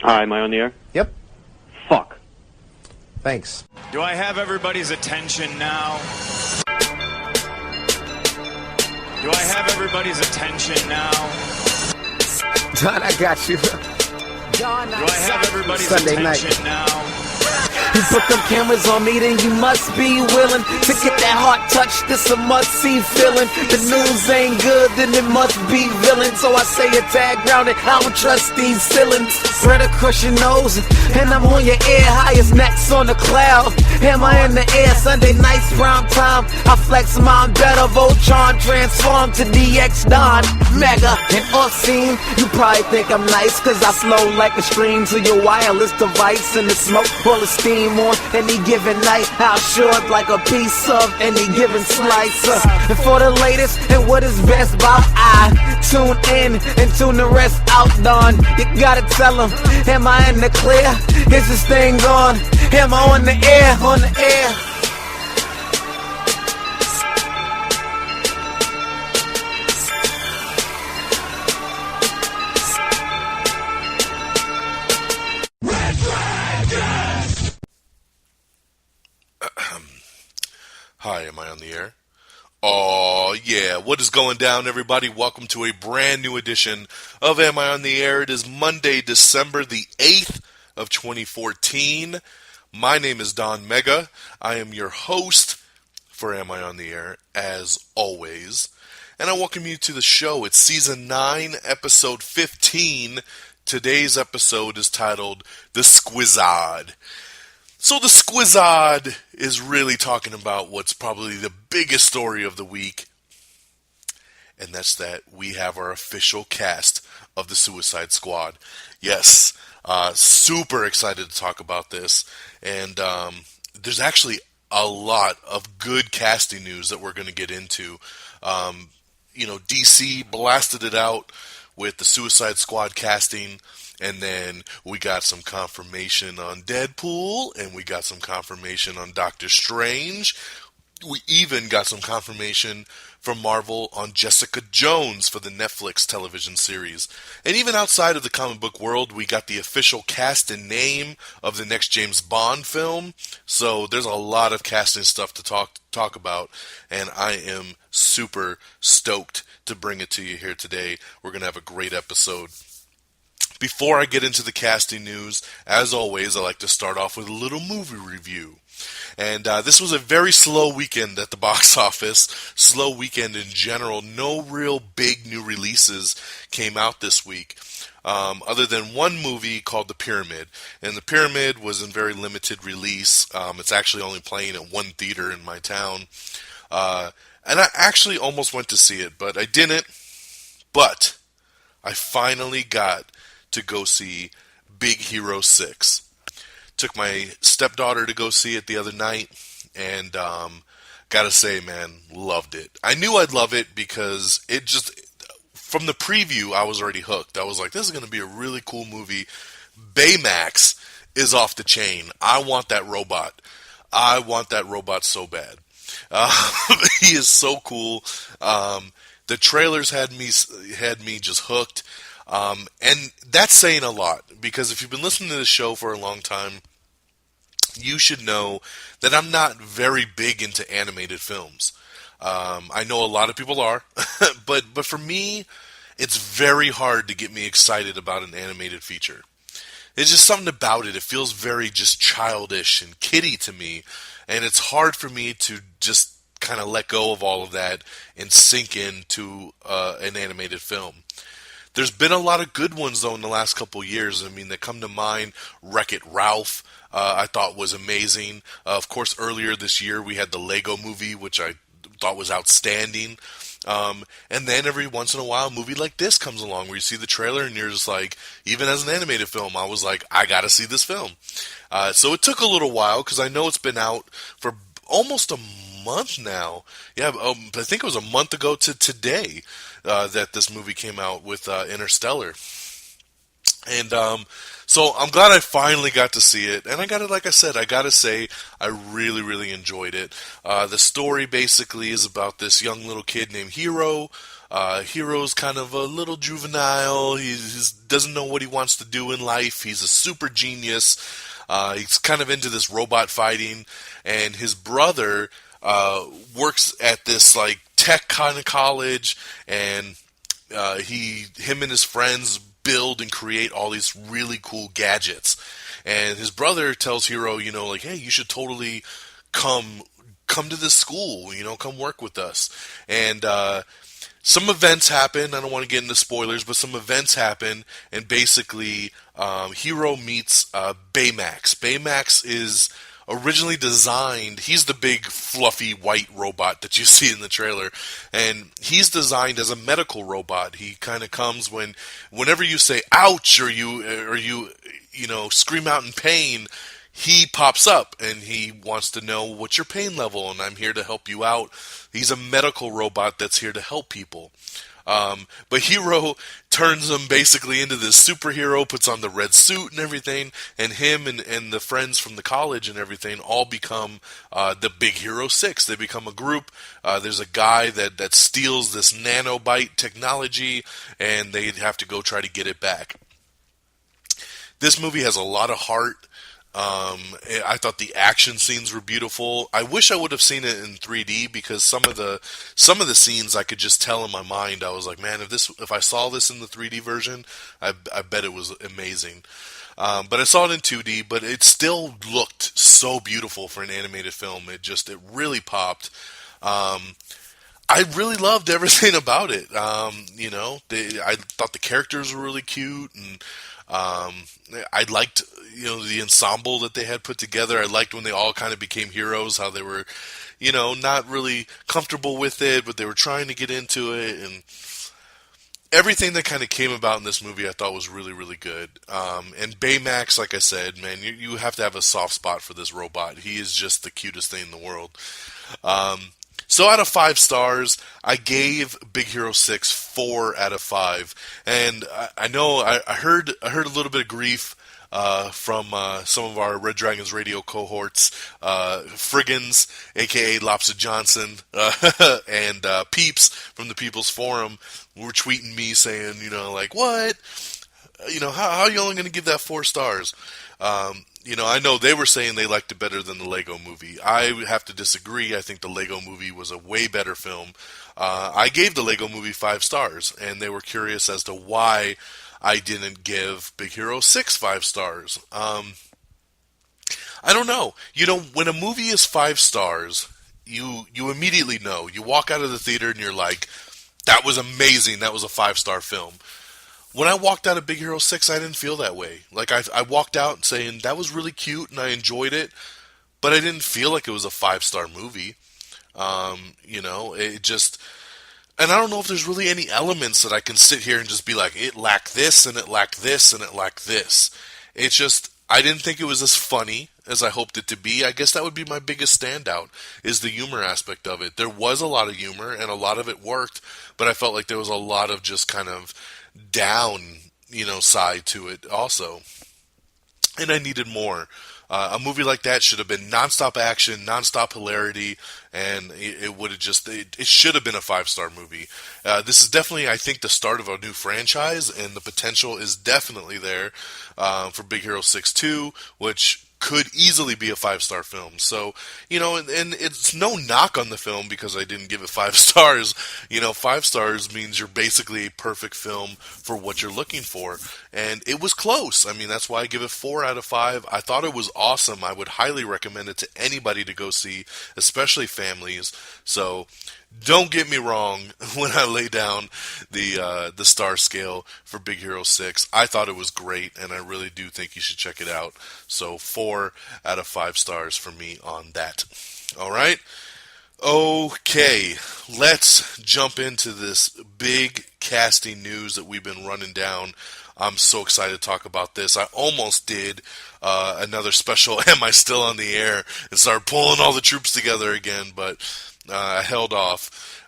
Hi, am I on the air? Yep. Fuck. Thanks. Do I have everybody's attention now? Do I have everybody's attention now? John, I got you. John, do I have everybody's Sunday attention night. now? You put them cameras on me, then you must be willing to get that heart touch. This a must-see feeling. The news ain't good, then it must be villain. So I say a tag grounded, I don't trust these ceilings. Spread across your nose, and I'm on your ear. Highest necks on the cloud. Am I in the air? Sunday nights, prime time. I flex mine better. Voltron transform to DX Don. Mega and Orci. You probably think I'm nice, cause I flow like a stream to your wireless device. And the smoke full of steam on any given night. I'll short like a piece of any given slice. And for the latest and what is best about I tune in and tune the rest out, Don. You gotta tell them, am I in the clear? Is this thing on? Am I on the air? On the air? Hi, am I on the air? Oh, yeah. What is going down, everybody? Welcome to a brand new edition of Am I on the Air? It is Monday, December the 8th of 2014. My name is Don Mega. I am your host for Am I on the Air, as always. And I welcome you to the show. It's Season 9, Episode 15. Today's episode is titled The Squizod. So the Squizod is really talking about what's probably the biggest story of the week, and that's that we have our official cast of the Suicide Squad. Yes, super excited to talk about this, and there's actually a lot of good casting news that we're going to get into. DC blasted it out with the Suicide Squad casting. And then we got some confirmation on Deadpool, and we got some confirmation on Doctor Strange. We even got some confirmation from Marvel on Jessica Jones for the Netflix television series. And even outside of the comic book world, we got the official cast and name of the next James Bond film. So there's a lot of casting stuff to talk about, and I am super stoked to bring it to you here today. We're going to have a great episode. Before I get into the casting news, as always, I like to start off with a little movie review. And this was a very slow weekend at the box office. Slow weekend in general. No real big new releases came out this week. Other than one movie called The Pyramid. And The Pyramid was in very limited release. It's actually only playing at one theater in my town. And I actually almost went to see it, but I didn't. But I finally got to go see Big Hero 6. Took my stepdaughter to go see it the other night, and gotta say, man, loved it. I knew I'd love it because it just, from the preview, I was already hooked. I was like, this is going to be a really cool movie. Baymax is off the chain. I want that robot. I want that robot so bad. He is so cool. The trailers had me just hooked. And that's saying a lot, because if you've been listening to the show for a long time, you should know that I'm not very big into animated films. I know a lot of people are, but for me, it's very hard to get me excited about an animated feature. There's just something about it. It feels very just childish and kiddie to me, and it's hard for me to just kind of let go of all of that and sink into an animated film. There's been a lot of good ones, though, in the last couple of years. I mean, that come to mind. Wreck-It Ralph, I thought was amazing. Of course, earlier this year, we had the Lego movie, which I thought was outstanding. And then every once in a while, a movie like this comes along where you see the trailer and you're just like, even as an animated film, I was like, I gotta see this film. So it took a little while, because I know it's been out for almost a month now. Yeah, I think it was a month ago to today that this movie came out with Interstellar. And so I'm glad I finally got to see it. And I gotta say, I really, really enjoyed it. The story basically is about this young little kid named Hero. Hero's kind of a little juvenile. He doesn't know what he wants to do in life. He's a super genius. He's kind of into this robot fighting, and his brother works at this like tech kind of college, and him and his friends build and create all these really cool gadgets. And his brother tells Hero, like, hey, you should totally come to this school, come work with us. And some events happen. I don't want to get into spoilers, but some events happen, and basically Hero meets Baymax. Baymax is originally designed, he's the big fluffy white robot that you see in the trailer, and he's designed as a medical robot. He kind of comes whenever you say ouch or you scream out in pain, he pops up and he wants to know what's your pain level, and I'm here to help you out. He's a medical robot that's here to help people. But Hero turns him basically into this superhero, puts on the red suit and everything, and him and the friends from the college and everything all become the Big Hero 6. They become a group. There's a guy that steals this nanobite technology, and they have to go try to get it back. This movie has a lot of heart. I thought the action scenes were beautiful. I wish I would have seen it in 3D, because some of the scenes I could just tell in my mind. I was like, man, if I saw this in the 3D version, I bet it was amazing. But I saw it in 2D, but it still looked so beautiful for an animated film. It really popped. I really loved everything about it. I thought the characters were really cute, and I liked, the ensemble that they had put together. I liked when they all kind of became heroes, how they were, not really comfortable with it, but they were trying to get into it, and everything that kind of came about in this movie I thought was really, really good. And Baymax, like I said, man, you have to have a soft spot for this robot. He is just the cutest thing in the world. So out of 5 stars, I gave Big Hero 6 4 out of 5. And I know I heard a little bit of grief from some of our Red Dragons radio cohorts, Friggins, a.k.a. Lobster Johnson, and Peeps from the People's Forum were tweeting me saying, like, what? How are you only going to give that 4 stars? I know they were saying they liked it better than the Lego Movie. I have to disagree. I think the Lego Movie was a way better film. I gave the Lego Movie 5 stars, and they were curious as to why I didn't give Big Hero 6 5 stars. I don't know. When a movie is 5 stars, you immediately know. You walk out of the theater and you're like, that was amazing. That was a 5-star film. When I walked out of Big Hero 6, I didn't feel that way. Like, I walked out saying, that was really cute and I enjoyed it, but I didn't feel like it was a 5-star movie. It just... And I don't know if there's really any elements that I can sit here and just be like, it lacked this, and it lacked this, and it lacked this. It's just, I didn't think it was as funny as I hoped it to be. I guess that would be my biggest standout, is the humor aspect of it. There was a lot of humor, and a lot of it worked, but I felt like there was a lot of just kind of down, side to it also. And I needed more. A movie like that should have been nonstop action, nonstop hilarity, and it would have it should have been a 5-star movie. This is definitely, I think, the start of a new franchise, and the potential is definitely there for Big Hero 6 2, which could easily be a 5-star film. So, and it's no knock on the film because I didn't give it 5 stars. 5 stars means you're basically a perfect film for what you're looking for. And it was close. I mean, that's why I give it 4 out of 5. I thought it was awesome. I would highly recommend it to anybody to go see, especially families. So, don't get me wrong, when I lay down the star scale for Big Hero 6, I thought it was great, and I really do think you should check it out. So 4 out of 5 stars for me on that. Alright? Okay, let's jump into this big casting news that we've been running down. I'm so excited to talk about this. I almost did another special Am I Still on the Air and started pulling all the troops together again, but I held off.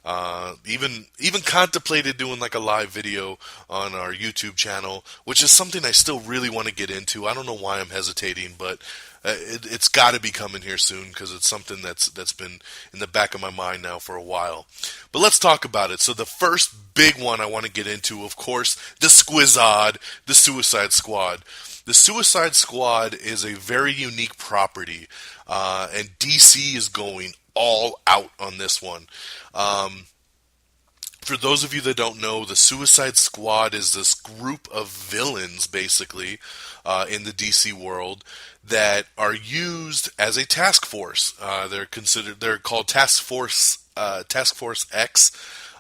Even contemplated doing like a live video on our YouTube channel, which is something I still really want to get into. I don't know why I'm hesitating, but it's got to be coming here soon because it's something that's been in the back of my mind now for a while. But let's talk about it. So the first big one I want to get into, of course, the Squizod, the Suicide Squad. The Suicide Squad is a very unique property, and DC is going all out on this one. For those of you that don't know, the Suicide Squad is this group of villains, basically, in the DC world that are used as a task force. They're called Task Force X,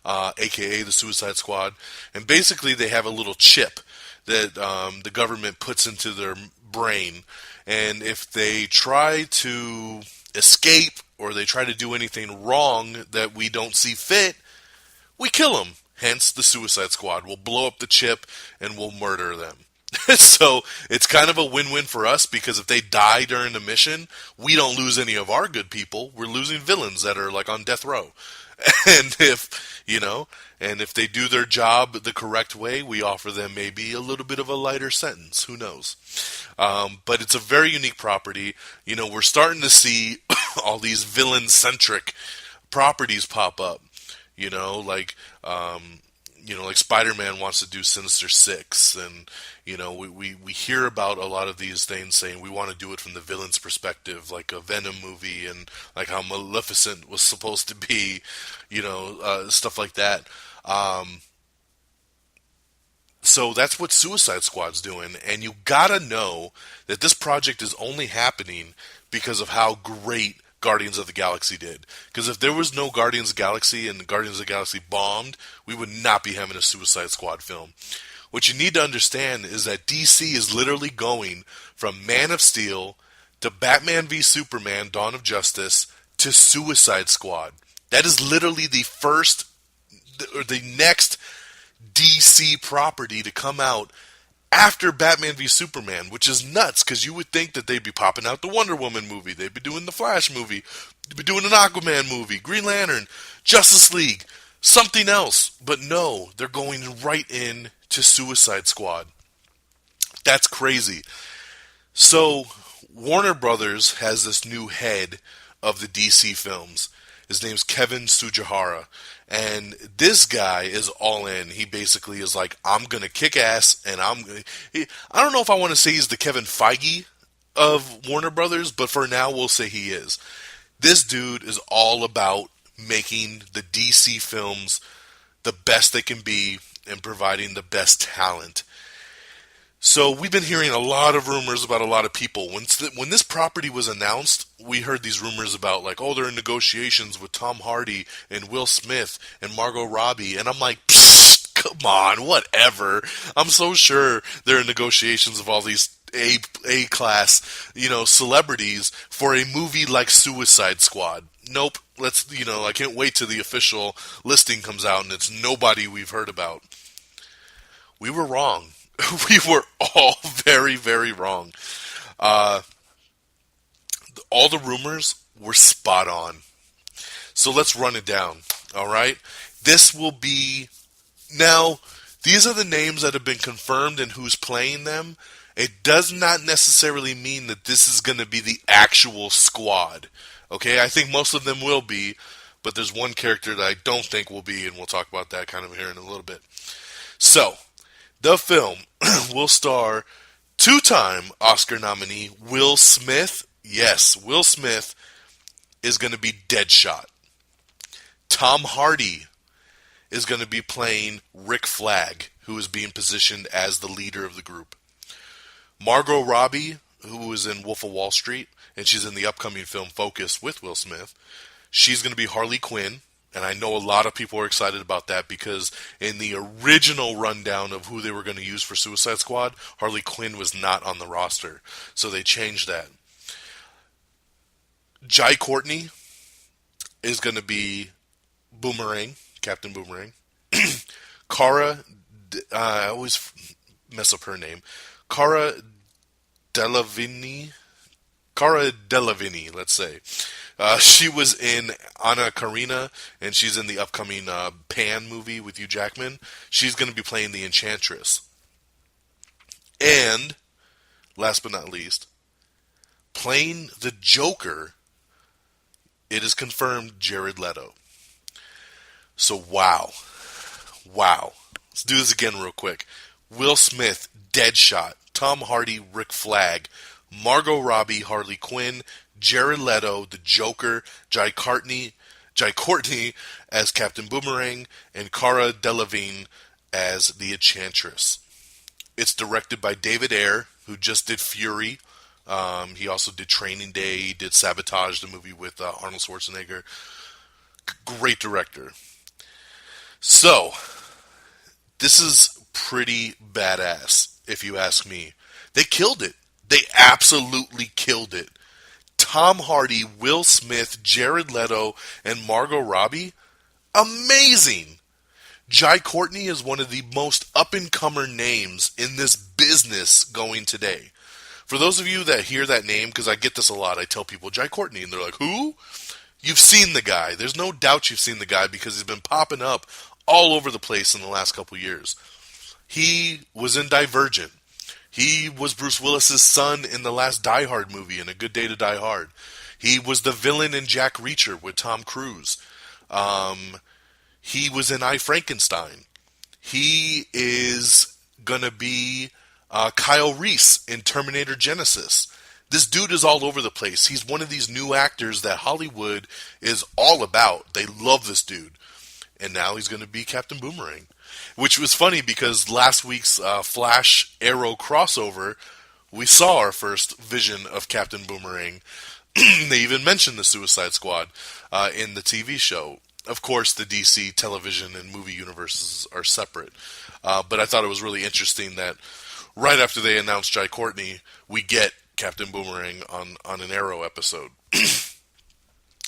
aka the Suicide Squad, and basically they have a little chip that the government puts into their brain, and if they try to escape or they try to do anything wrong that we don't see fit, we kill them. Hence, the Suicide Squad. We'll blow up the chip and we'll murder them. So it's kind of a win-win for us because if they die during the mission, we don't lose any of our good people. We're losing villains that are like on death row. And if they do their job the correct way, we offer them maybe a little bit of a lighter sentence. Who knows? But it's a very unique property. We're starting to see all these villain-centric properties pop up. Like Spider-Man wants to do Sinister Six, and we hear about a lot of these things saying we want to do it from the villain's perspective, like a Venom movie, and like how Maleficent was supposed to be, stuff like that. So that's what Suicide Squad's doing, and you gotta know that this project is only happening because of how great Guardians of the Galaxy did. Because if there was no Guardians of the Galaxy and the Guardians of the Galaxy bombed, we would not be having a Suicide Squad film. What you need to understand is that DC is literally going from Man of Steel to Batman v Superman, Dawn of Justice, to Suicide Squad. That is literally the next DC property to come out after Batman v Superman, which is nuts, because you would think that they'd be popping out the Wonder Woman movie, they'd be doing the Flash movie, they'd be doing an Aquaman movie, Green Lantern, Justice League, something else. But no, they're going right in to Suicide Squad. That's crazy. So, Warner Brothers has this new head of the DC films. His name's Kevin Tsujihara. And this guy is all in. He basically is like, I'm going to kick ass, and I don't know if I want to say he's the Kevin Feige of Warner Brothers, but for now we'll say he is. This dude is all about making the DC films the best they can be and providing the best talent. So we've been hearing a lot of rumors about a lot of people. When this property was announced, we heard these rumors about like, oh, they're in negotiations with Tom Hardy and Will Smith and Margot Robbie. And I'm like, come on, whatever. I'm so sure they're in negotiations of all these A-class, celebrities for a movie like Suicide Squad. Nope. I can't wait till the official listing comes out and it's nobody we've heard about. We were wrong. We were all very, very wrong. All the rumors were spot on. So let's run it down, all right? This will be... Now, these are the names that have been confirmed and who's playing them. It does not necessarily mean that this is going to be the actual squad, okay? I think most of them will be, but there's one character that I don't think will be, and we'll talk about that kind of here in a little bit. So... the film will star two-time Oscar nominee Will Smith. Yes, Will Smith is going to be Deadshot. Tom Hardy is going to be playing Rick Flag, who is being positioned as the leader of the group. Margot Robbie, who is in Wolf of Wall Street, and she's in the upcoming film Focus with Will Smith, she's going to be Harley Quinn. And I know a lot of people are excited about that because in the original rundown of who they were going to use for Suicide Squad, Harley Quinn was not on the roster. So they changed that. Jai Courtney is going to be Boomerang, Captain Boomerang. Cara, I always mess up her name. Cara Delevingne, let's say. She was in Anna Karina, and she's in the upcoming Pan movie with Hugh Jackman. She's going to be playing the Enchantress. And, last but not least, playing the Joker, it is confirmed Jared Leto. So, wow. Let's do this again real quick. Will Smith, Deadshot. Tom Hardy, Rick Flag. Margot Robbie, Harley Quinn. Jared Leto, the Joker. Jai Courtney as Captain Boomerang. And Cara Delevingne as the Enchantress. It's directed by David Ayer, who just did Fury. He also did Training Day. He did Sabotage, the movie with Arnold Schwarzenegger. Great director. So, this is pretty badass, if you ask me. They killed it. They absolutely killed it. Tom Hardy, Will Smith, Jared Leto, and Margot Robbie. Amazing. Jai Courtney is one of the most up-and-comer names in this business going today. For those of you that hear that name, because I get this a lot, I tell people, Jai Courtney, and they're like, who? You've seen the guy. There's no doubt you've seen the guy because he's been popping up all over the place in the last couple years. He was in Divergent. He was Bruce Willis's son in the last Die Hard movie, in A Good Day to Die Hard. He was the villain in Jack Reacher with Tom Cruise. He was in I, Frankenstein. He is going to be Kyle Reese in Terminator Genisys. This dude is all over the place. He's one of these new actors that Hollywood is all about. They love this dude. And now he's going to be Captain Boomerang. Which was funny because last week's Flash Arrow crossover, we saw our first vision of Captain Boomerang. They even mentioned the Suicide Squad in the TV show. Of course, the DC television and movie universes are separate. But I thought it was really interesting that right after they announced Jai Courtney, we get Captain Boomerang on an Arrow episode.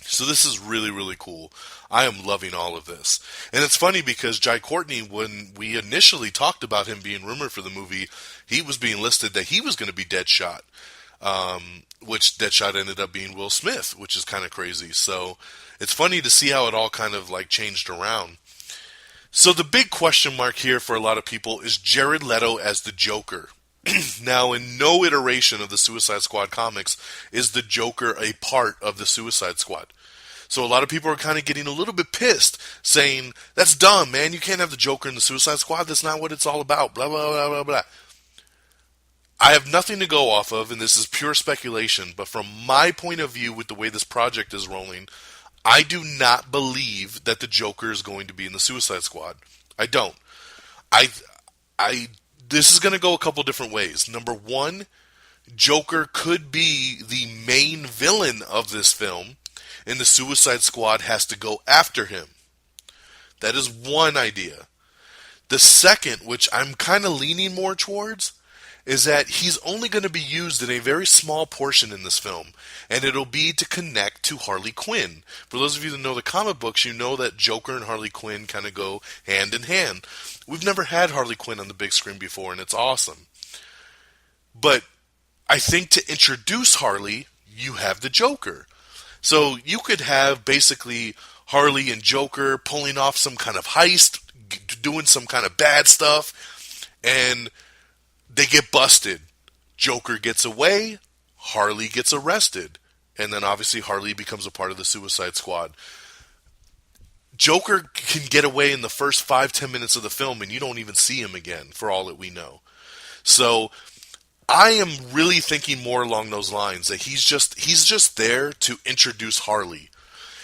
So this is really, really cool. I am loving all of this. And it's funny because Jai Courtney, when we initially talked about him being rumored for the movie, he was being listed that he was going to be Deadshot, which Deadshot ended up being Will Smith, which is kind of crazy. So it's funny to see how it all kind of like changed around. So the big question mark here for a lot of people is Jared Leto as the Joker. Now, in no iteration of the Suicide Squad comics is the Joker a part of the Suicide Squad. So a lot of people are kind of getting a little bit pissed, saying, that's dumb, man, you can't have the Joker in the Suicide Squad, that's not what it's all about, blah, blah, blah, blah, blah. I have nothing to go off of, and this is pure speculation, but from my point of view with the way this project is rolling, I do not believe that the Joker is going to be in the Suicide Squad. I don't. This is going to go a couple different ways. Number one, Joker could be the main villain of this film, and the Suicide Squad has to go after him. That is one idea. The second, which I'm kind of leaning more towards, is that he's only going to be used in a very small portion in this film, and it'll be to connect to Harley Quinn. For those of you that know the comic books, you know that Joker and Harley Quinn kind of go hand in hand. We've never had Harley Quinn on the big screen before, and it's awesome. But I think to introduce Harley, you have the Joker. So you could have basically Harley and Joker pulling off some kind of heist, doing some kind of bad stuff, and they get busted. Joker gets away, Harley gets arrested, and then obviously Harley becomes a part of the Suicide Squad. Joker can get away in the first 5-10 minutes of the film, and you don't even see him again, for all that we know. So I am really thinking more along those lines, that he's just there to introduce Harley.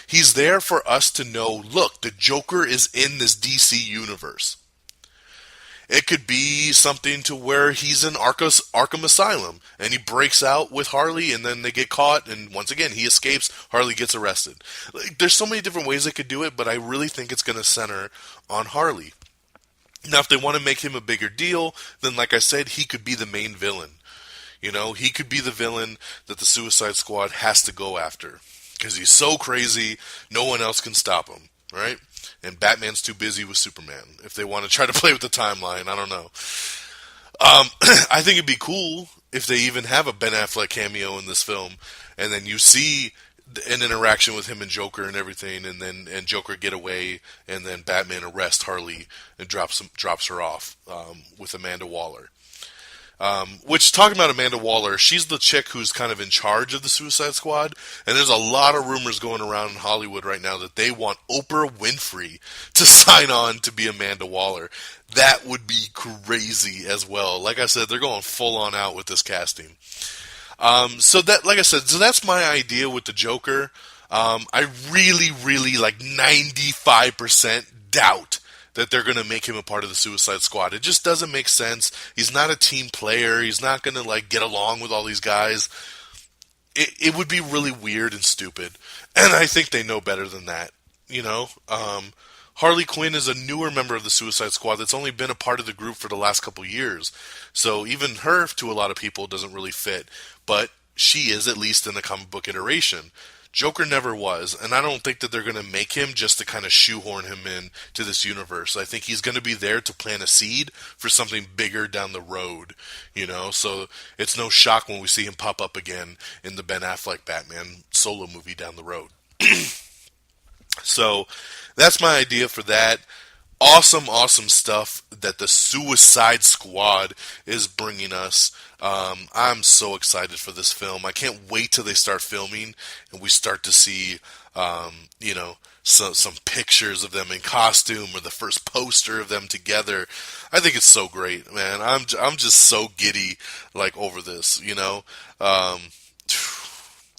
He's there for us to know, look, the Joker is in this DC universe. It could be something to where he's in Arkham Asylum, and he breaks out with Harley, and then they get caught, and once again, he escapes, Harley gets arrested. There's so many different ways they could do it, but I really think it's going to center on Harley. Now, if they want to make him a bigger deal, then like I said, he could be the main villain. You know, he could be the villain that the Suicide Squad has to go after. Because he's so crazy, no one else can stop him, right? And Batman's too busy with Superman. If they want to try to play with the timeline, I don't know. I think it'd be cool if they even have a Ben Affleck cameo in this film. And then you see an interaction with him and Joker and everything, and Joker get away, and then Batman arrests Harley and drops her off with Amanda Waller. Which, talking about Amanda Waller, she's the chick who's kind of in charge of the Suicide Squad, and there's a lot of rumors going around in Hollywood right now that they want Oprah Winfrey to sign on to be Amanda Waller. That would be crazy as well. Like I said, they're going full on out with this casting. So that's my idea with the Joker. I really, really, like 95% doubt that they're going to make him a part of the Suicide Squad. It just doesn't make sense. He's not a team player. He's not going to, like, get along with all these guys. It would be really weird and stupid. And I think they know better than that, you know? Harley Quinn is a newer member of the Suicide Squad that's only been a part of the group for the last couple years. So even her, to a lot of people, doesn't really fit. But she is, at least in the comic book iteration. Joker never was, and I don't think that they're going to make him just to kind of shoehorn him in to this universe. I think he's going to be there to plant a seed for something bigger down the road, you know? So it's no shock when we see him pop up again in the Ben Affleck Batman solo movie down the road. So that's my idea for that. Awesome stuff that the Suicide Squad is bringing us. I'm so excited for this film. I can't wait till they start filming and we start to see, some pictures of them in costume or the first poster of them together. I think it's so great, man. I'm just so giddy, like, over this, you know.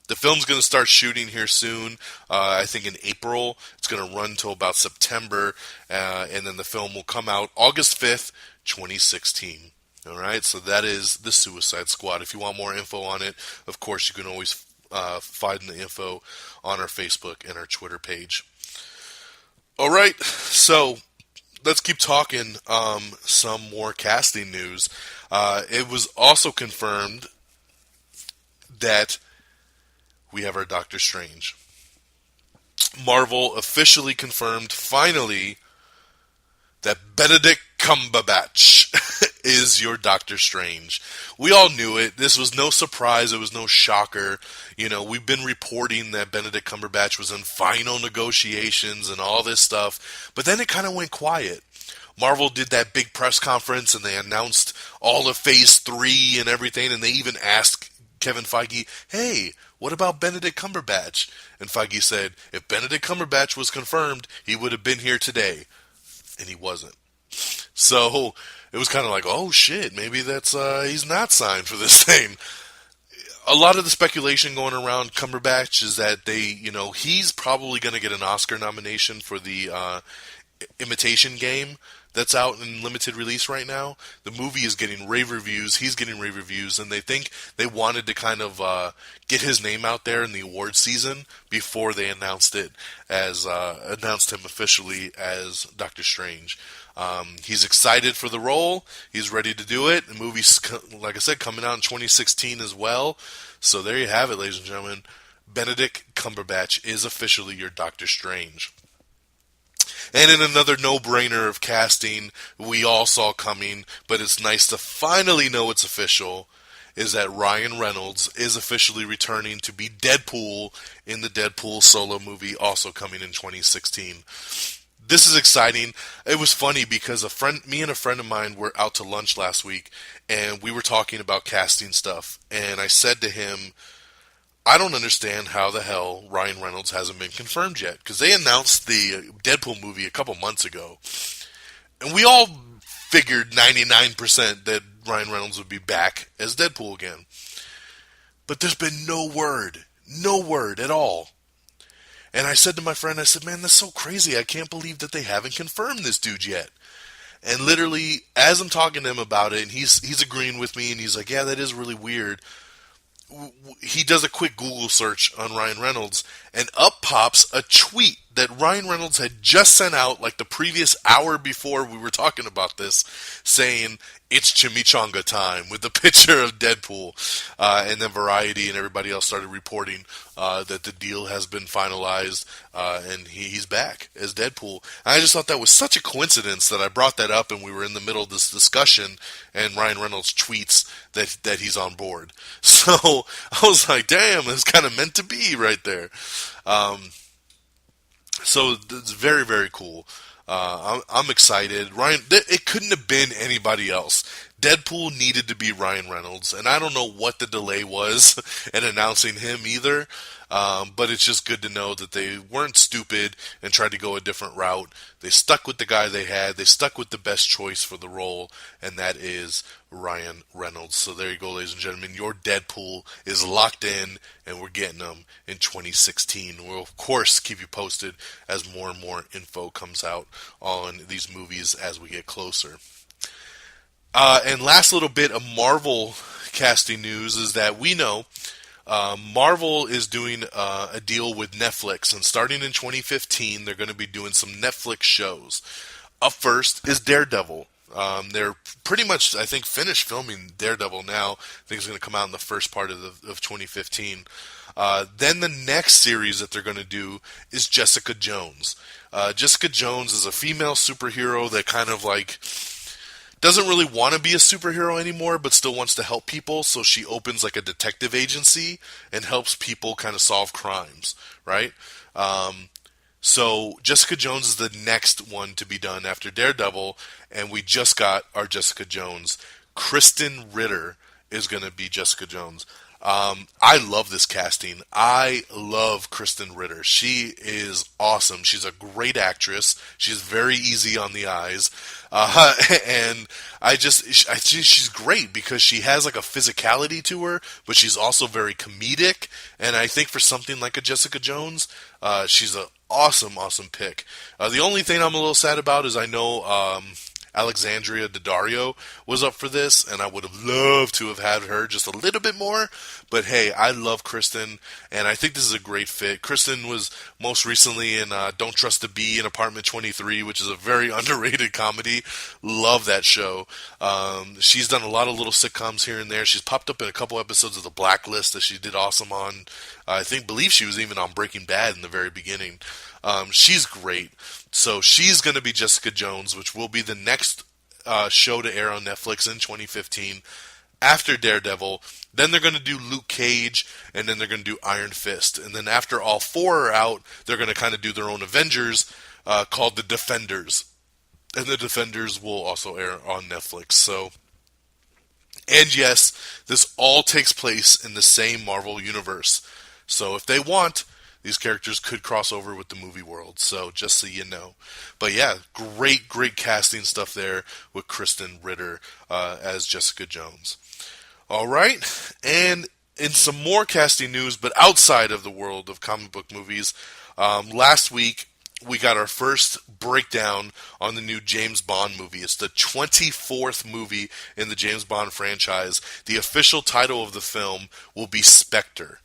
The film's going to start shooting here soon, I think in April. It's going to run till about September, and then the film will come out August 5th, 2016. All right, so that is The Suicide Squad. If you want more info on it, of course, you can always find the info on our Facebook and our Twitter page. All right, so let's keep talking some more casting news. It was also confirmed that we have our Doctor Strange. Marvel officially confirmed, finally, that Benedict Cumberbatch is your Doctor Strange. We all knew it. This was no surprise. It was no shocker. You know, we've been reporting that Benedict Cumberbatch was in final negotiations and all this stuff, but then it kind of went quiet. Marvel did that big press conference and they announced all of Phase 3 and everything, and they even asked Kevin Feige, hey, what about Benedict Cumberbatch? And Feige said, if Benedict Cumberbatch was confirmed, he would have been here today. And he wasn't. So it was kind of like, oh shit, maybe that's he's not signed for this thing. A lot of the speculation going around Cumberbatch is that he's probably going to get an Oscar nomination for the Imitation Game that's out in limited release right now. The movie is getting rave reviews. He's getting rave reviews, and they think they wanted to kind of get his name out there in the awards season before they announced him officially as Doctor Strange. He's excited for the role. He's ready to do it. The movie's, like I said, coming out in 2016 as well. So there you have it, ladies and gentlemen. Benedict Cumberbatch is officially your Doctor Strange. And in another no-brainer of casting we all saw coming, but it's nice to finally know it's official, is that Ryan Reynolds is officially returning to be Deadpool in the Deadpool solo movie, also coming in 2016. This is exciting. It was funny because me and a friend of mine were out to lunch last week, and we were talking about casting stuff, and I said to him, I don't understand how the hell Ryan Reynolds hasn't been confirmed yet, because they announced the Deadpool movie a couple months ago, and we all figured 99% that Ryan Reynolds would be back as Deadpool again. But there's been no word at all. And I said to my friend, I said, man, that's so crazy. I can't believe that they haven't confirmed this dude yet. And literally, as I'm talking to him about it, and he's agreeing with me, and he's like, yeah, that is really weird. He does a quick Google search on Ryan Reynolds, and up pops a tweet that Ryan Reynolds had just sent out like the previous hour before we were talking about this, saying it's chimichanga time with the picture of Deadpool, and then Variety and everybody else started reporting that the deal has been finalized, and he's back as Deadpool. And I just thought that was such a coincidence that I brought that up, and we were in the middle of this discussion, and Ryan Reynolds tweets that he's on board. So I was like, damn, it's kind of meant to be right there. So it's very, very cool. I'm excited. It couldn't have been anybody else. Deadpool needed to be Ryan Reynolds, and I don't know what the delay was in announcing him either, but it's just good to know that they weren't stupid and tried to go a different route. They stuck with the guy they had. They stuck with the best choice for the role, and that is Ryan Reynolds. So there you go, ladies and gentlemen. Your Deadpool is locked in, and we're getting them in 2016. We'll, of course, keep you posted as more and more info comes out on these movies as we get closer. And last little bit of Marvel casting news is that we know Marvel is doing a deal with Netflix, and starting in 2015, they're going to be doing some Netflix shows. Up first is Daredevil. They're pretty much, I think, finished filming Daredevil now. I think it's going to come out in the first part of 2015. Then the next series that they're going to do is Jessica Jones. Jessica Jones is a female superhero that kind of like doesn't really want to be a superhero anymore, but still wants to help people, so she opens like a detective agency and helps people kind of solve crimes, right? So Jessica Jones is the next one to be done after Daredevil, and we just got our Jessica Jones. Krysten Ritter is going to be Jessica Jones. I love this casting. I love Krysten Ritter. She is awesome. She's a great actress. She's very easy on the eyes. And she's great because she has like a physicality to her, but she's also very comedic. And I think for something like a Jessica Jones, she's an awesome pick. The only thing I'm a little sad about is I know, Alexandria Daddario was up for this, and I would have loved to have had her just a little bit more. But hey, I love Krysten, and I think this is a great fit. Krysten was most recently in Don't Trust the Bee in Apartment 23, which is a very underrated comedy. Love that show. She's done a lot of little sitcoms here and there. She's popped up in a couple episodes of The Blacklist that she did awesome on. Believe she was even on Breaking Bad in the very beginning. She's great. So she's going to be Jessica Jones, which will be the next show to air on Netflix in 2015 after Daredevil. Then they're going to do Luke Cage, and then they're going to do Iron Fist. And then after all four are out, they're going to kind of do their own Avengers called The Defenders. And The Defenders will also air on Netflix. So, and yes, this all takes place in the same Marvel universe. So if they want, these characters could cross over with the movie world, so just so you know. But yeah, great casting stuff there with Krysten Ritter as Jessica Jones. All right, and in some more casting news, but outside of the world of comic book movies, last week we got our first breakdown on the new James Bond movie. It's the 24th movie in the James Bond franchise. The official title of the film will be Spectre.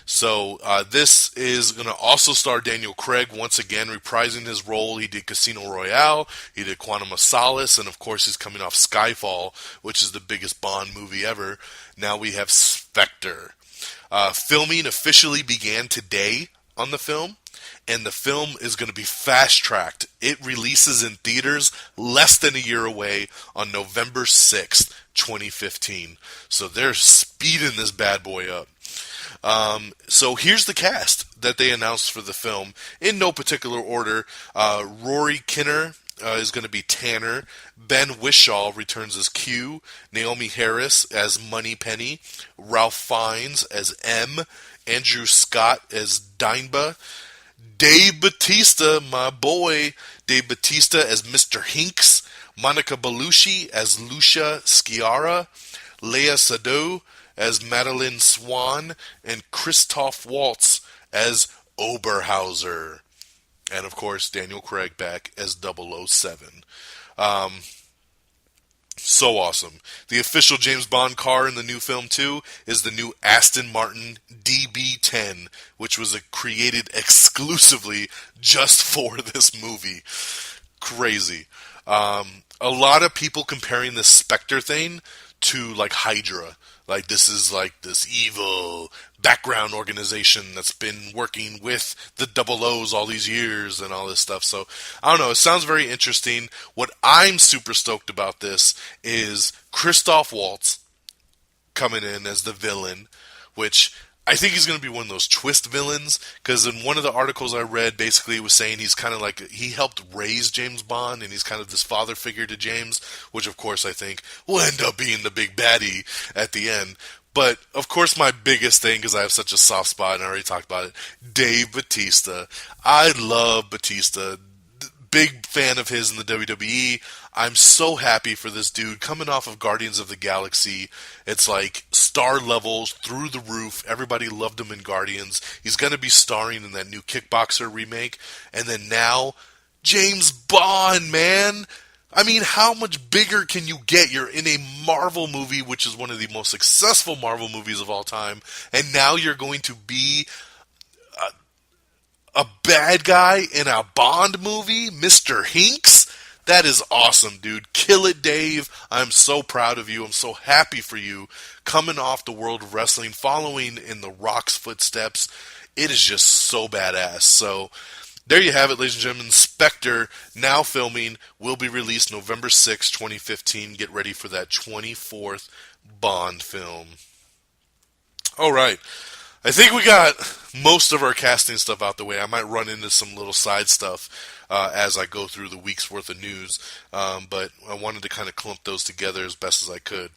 So this is going to also star Daniel Craig once again reprising his role. He did Casino Royale, he did Quantum of Solace, and of course he's coming off Skyfall, which is the biggest Bond movie ever. Now we have Spectre. Filming officially began today on the film, and the film is going to be fast-tracked. It releases in theaters less than a year away on November 6th, 2015. So they're speeding this bad boy up. So here's the cast that they announced for the film in no particular order. Rory Kinnear is going to be Tanner. Ben Whishaw returns as Q. Naomi Harris as Moneypenny. Ralph Fiennes as M. Andrew Scott as Dineba. Dave Bautista, my boy, Dave Bautista as Mr. Hinks. Monica Bellucci as Lucia Sciarra. Lea Seydoux as Madeline Swan, and Christoph Waltz as Oberhauser. And of course, Daniel Craig back as 007. So awesome. The official James Bond car in the new film, too, is the new Aston Martin DB10, which was created exclusively just for this movie. Crazy. A lot of people comparing this Spectre thing to, like, Hydra. Like, this is like this evil background organization that's been working with the Double O's all these years and all this stuff. So, I don't know. It sounds very interesting. What I'm super stoked about this is Christoph Waltz coming in as the villain, which I think he's going to be one of those twist villains, because in one of the articles I read, basically it was saying he's kind of like, he helped raise James Bond, and he's kind of this father figure to James, which of course I think will end up being the big baddie at the end. But, of course, my biggest thing, because I have such a soft spot, and I already talked about it, Dave Bautista. I love Bautista. Big fan of his in the WWE. I'm so happy for this dude coming off of Guardians of the Galaxy. It's like star levels through the roof. Everybody loved him in Guardians. He's going to be starring in that new Kickboxer remake. And then now, James Bond, man. I mean, how much bigger can you get? You're in a Marvel movie, which is one of the most successful Marvel movies of all time. And now you're going to be a bad guy in a Bond movie, Mr. Hinks. That is awesome, dude. Kill it, Dave. I'm so proud of you. I'm so happy for you coming off the world of wrestling, following in The Rock's footsteps. It is just so badass. So there you have it, ladies and gentlemen. Spectre, now filming, will be released November 6, 2015. Get ready for that 24th Bond film. All right. I think we got most of our casting stuff out the way. I might run into some little side stuff as I go through the week's worth of news, but I wanted to kind of clump those together as best as I could.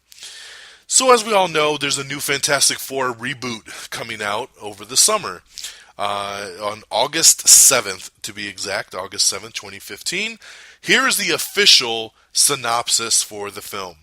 So as we all know, there's a new Fantastic Four reboot coming out over the summer. On August 7th, to be exact, August 7th, 2015. Here is the official synopsis for the film.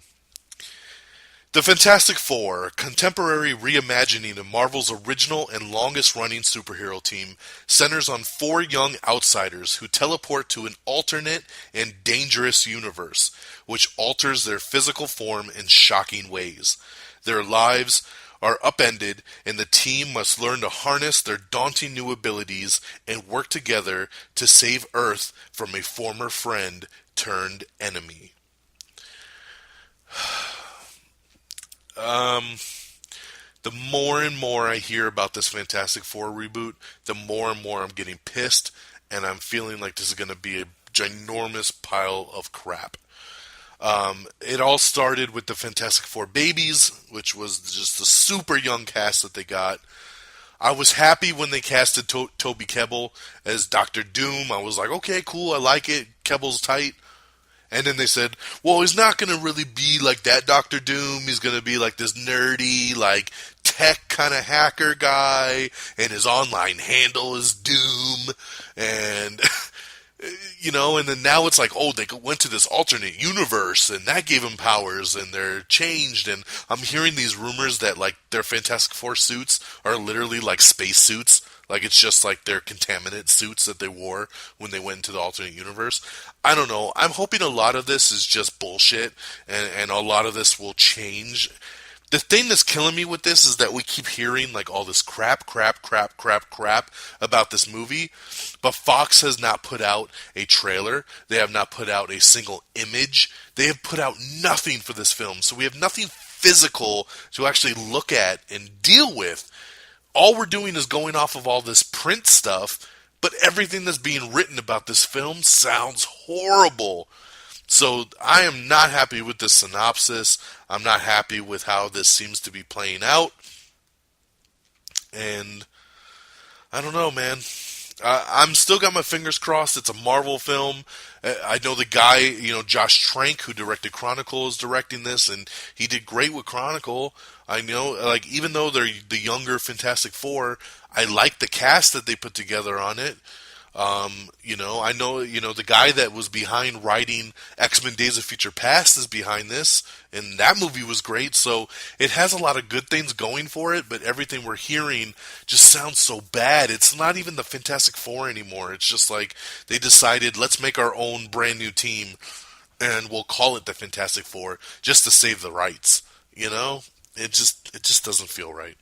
The Fantastic Four, a contemporary reimagining of Marvel's original and longest-running superhero team, centers on four young outsiders who teleport to an alternate and dangerous universe, which alters their physical form in shocking ways. Their lives are upended, and the team must learn to harness their daunting new abilities and work together to save Earth from a former friend turned enemy. The more and more I hear about this Fantastic Four reboot, the more and more I'm getting pissed, and I'm feeling like this is going to be a ginormous pile of crap. It all started with the Fantastic Four Babies, which was just the super young cast that they got. I was happy when they casted Toby Kebbell as Dr. Doom. I was like, okay, cool, I like it. Kebbell's tight. And then they said, well, he's not going to really be like that Dr. Doom. He's going to be like this nerdy, like, tech kind of hacker guy. And his online handle is Doom. And, you know, and then now it's like, oh, they went to this alternate universe. And that gave him powers. And they're changed. And I'm hearing these rumors that, like, their Fantastic Four suits are literally like space suits. Like, it's just like their contaminant suits that they wore when they went into the alternate universe. I don't know. I'm hoping a lot of this is just bullshit, and a lot of this will change. The thing that's killing me with this is that we keep hearing, like, all this crap about this movie, but Fox has not put out a trailer. They have not put out a single image. They have put out nothing for this film, so we have nothing physical to actually look at and deal with. All we're doing is going off of all this print stuff, but everything that's being written about this film sounds horrible. So I am not happy with this synopsis. I'm not happy with how this seems to be playing out. And I don't know, man. I'm still got my fingers crossed. It's a Marvel film. I know the guy, you know, Josh Trank, who directed Chronicle, is directing this, and he did great with Chronicle. I know, like, even though they're the younger Fantastic Four, I like the cast that they put together on it. You know, I know, you know, the guy that was behind writing X-Men Days of Future Past is behind this, and that movie was great, so it has a lot of good things going for it, but everything we're hearing just sounds so bad. It's not even the Fantastic Four anymore. It's just like they decided, let's make our own brand new team. and we'll call it the Fantastic Four just to save the rights. You know, it just doesn't feel right.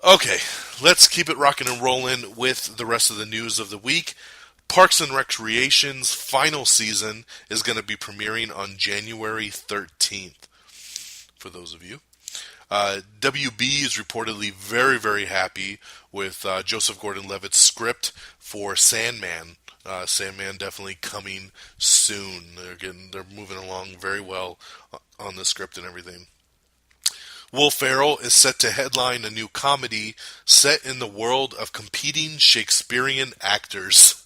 Okay, let's keep it rocking and rolling with the rest of the news of the week. Parks and Recreation's final season is going to be premiering on January 13th, for those of you. WB is reportedly very, very happy with Joseph Gordon-Levitt's script for Sandman. Sandman definitely coming soon. They're moving along very well on the script and everything. Will Ferrell is set to headline a new comedy set in the world of competing Shakespearean actors.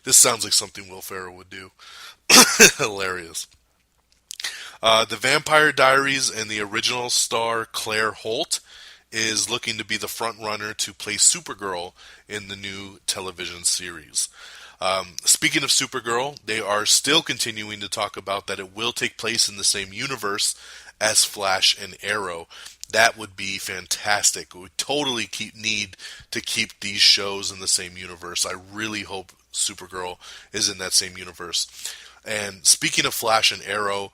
This sounds like something Will Ferrell would do. Hilarious. The Vampire Diaries and the original star Claire Holt is looking to be the front runner to play Supergirl in the new television series. Speaking of Supergirl, they are still continuing to talk about that it will take place in the same universe as Flash and Arrow. That would be fantastic. We totally need to keep these shows in the same universe. I really hope Supergirl is in that same universe. And speaking of Flash and Arrow,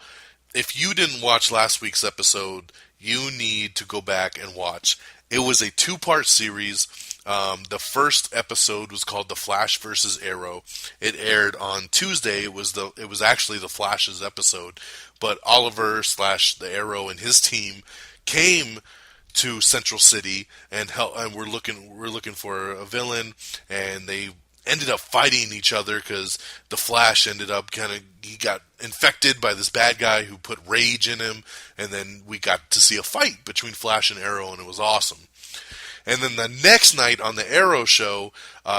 if you didn't watch last week's episode, you need to go back and watch. It was a 2-part series. The first episode was called The Flash versus Arrow. It aired on Tuesday. It was actually the Flash's episode, but Oliver / the Arrow and his team came to Central City and we're looking for a villain, and they ended up fighting each other because the Flash ended up he got infected by this bad guy who put rage in him, and then we got to see a fight between Flash and Arrow, and it was awesome. And then the next night on the Arrow show,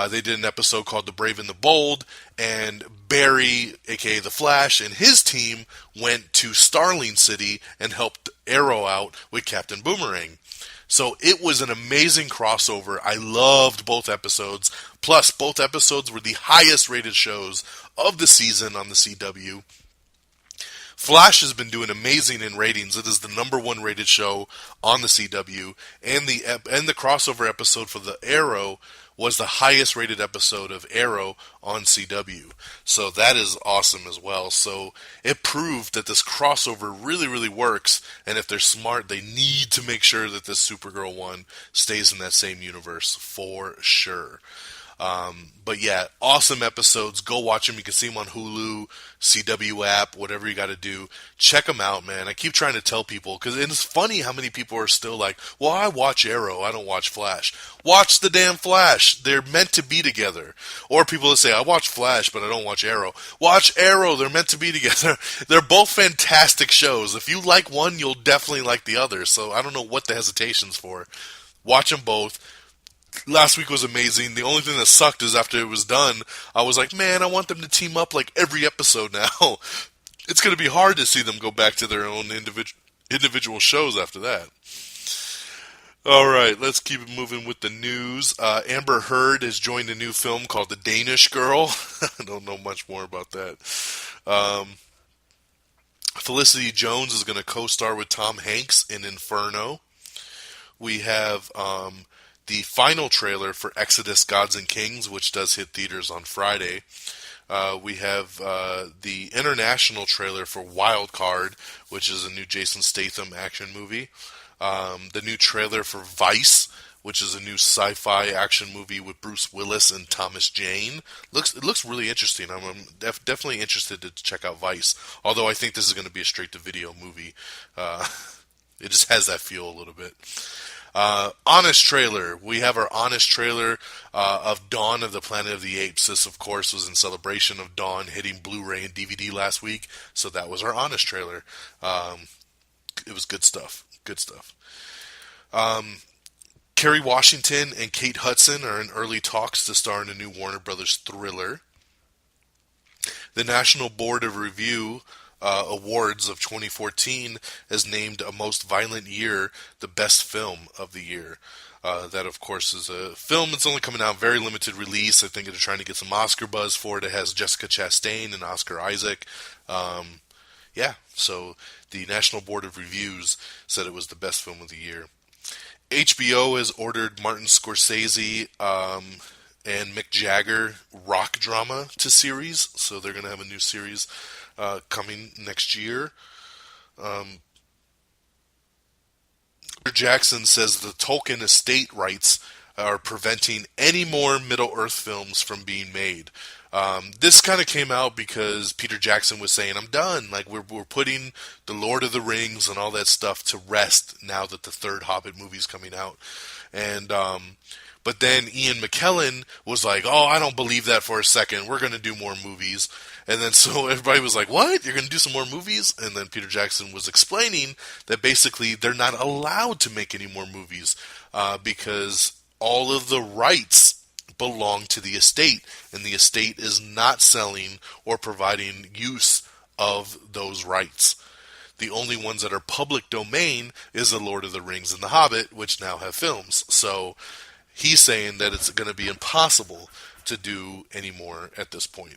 they did an episode called The Brave and the Bold, and Barry, aka the Flash, and his team went to Starling City and helped Arrow out with Captain Boomerang. So it was an amazing crossover. I loved both episodes. Plus, both episodes were the highest rated shows of the season on the CW. Flash has been doing amazing in ratings. It is the #1 rated show on the CW, and the crossover episode for the Arrow was the highest rated episode of Arrow on CW. So that is awesome as well. So it proved that this crossover really, really works, and if they're smart, they need to make sure that this Supergirl one stays in that same universe for sure. But yeah, awesome episodes. Go watch them. You can see them on Hulu, CW app, whatever you got to do. Check them out, man. I keep trying to tell people, because it's funny how many people are still like, well, I watch Arrow, I don't watch Flash. Watch the damn Flash. They're meant to be together. Or people that say, I watch Flash, but I don't watch Arrow. Watch Arrow. They're meant to be together. They're both fantastic shows. If you like one, you'll definitely like the other. So I don't know what the hesitation's for. Watch them both. Last week was amazing. The only thing that sucked is after it was done, I was like, man, I want them to team up like every episode now. It's going to be hard to see them go back to their own individual shows after that. All right, let's keep it moving with the news. Amber Heard has joined a new film called The Danish Girl. I don't know much more about that. Felicity Jones is going to co-star with Tom Hanks in Inferno. We have the final trailer for Exodus: Gods and Kings, which does hit theaters on Friday. We have the international trailer for Wild Card, which is a new Jason Statham action movie. The new trailer for Vice, which is a new sci-fi action movie with Bruce Willis and Thomas Jane. It looks really interesting. I'm definitely interested to check out Vice, although I think this is going to be a straight-to-video movie. It just has that feel a little bit. Honest trailer. We have our honest trailer of Dawn of the Planet of the Apes. This, of course, was in celebration of Dawn hitting Blu-ray and DVD last week, so that was our honest trailer. It was good stuff. Good stuff. Kerry Washington and Kate Hudson are in early talks to star in a new Warner Brothers thriller. The National Board of Review Awards of 2014 has named A Most Violent Year the best film of the year. That, of course, is a film that's only coming out very limited release. I think they're trying to get some Oscar buzz for it. It has Jessica Chastain and Oscar Isaac. So the National Board of Reviews said it was the best film of the year. HBO has ordered Martin Scorsese and Mick Jagger rock drama to series. So they're going to have a new series coming next year. Peter Jackson says the Tolkien estate rights are preventing any more Middle-earth films from being made. This kind of came out because Peter Jackson was saying, I'm done. Like, we're putting the Lord of the Rings and all that stuff to rest now that the third Hobbit movie is coming out. And, but then Ian McKellen was like, oh, I don't believe that for a second. We're going to do more movies. And then so everybody was like, what? You're going to do some more movies? And then Peter Jackson was explaining that basically they're not allowed to make any more movies because all of the rights belong to the estate, and the estate is not selling or providing use of those rights. The only ones that are public domain is The Lord of the Rings and The Hobbit, which now have films. So he's saying that it's going to be impossible to do any more at this point,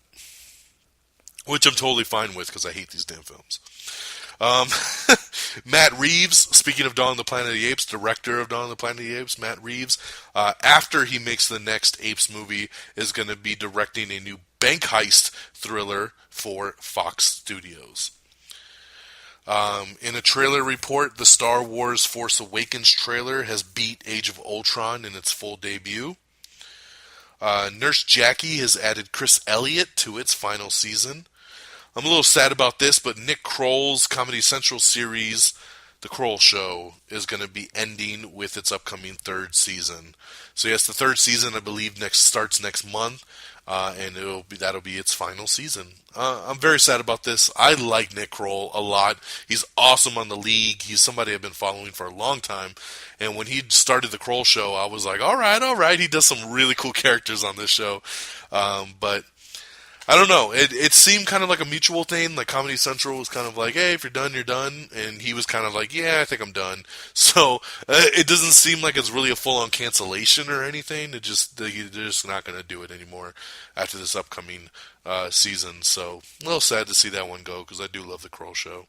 which I'm totally fine with because I hate these damn films. Matt Reeves, speaking of Dawn of the Planet of the Apes, director of Dawn of the Planet of the Apes, Matt Reeves, after he makes the next Apes movie, is going to be directing a new bank heist thriller for Fox Studios. In a trailer report, the Star Wars Force Awakens trailer has beat Age of Ultron in its full debut. Nurse Jackie has added Chris Elliott to its final season. I'm a little sad about this, but Nick Kroll's Comedy Central series, The Kroll Show, is going to be ending with its upcoming third season. So yes, the third season, I believe, starts next month, and that'll be its final season. I'm very sad about this. I like Nick Kroll a lot. He's awesome on The League. He's somebody I've been following for a long time. And when he started The Kroll Show, I was like, all right. He does some really cool characters on this show. But I don't know. It seemed kind of like a mutual thing. Like Comedy Central was kind of like, hey, if you're done, you're done. And he was kind of like, yeah, I think I'm done. So it doesn't seem like it's really a full-on cancellation or anything. They're just not going to do it anymore after this upcoming season. So a little sad to see that one go because I do love The Kroll Show.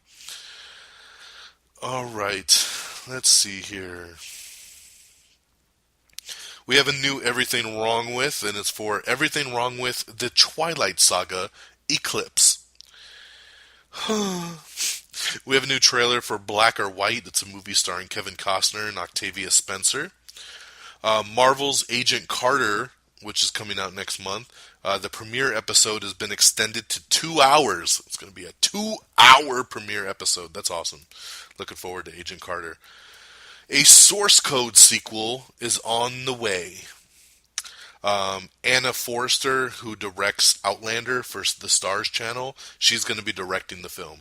All right. Let's see here. We have a new Everything Wrong With, and it's for Everything Wrong With the Twilight Saga Eclipse. We have a new trailer for Black or White. It's a movie starring Kevin Costner and Octavia Spencer. Marvel's Agent Carter, which is coming out next month. The premiere episode has been extended to 2 hours. It's going to be a 2-hour premiere episode. That's awesome. Looking forward to Agent Carter. A Source Code sequel is on the way. Anna Forrester, who directs Outlander for the Starz channel, she's going to be directing the film.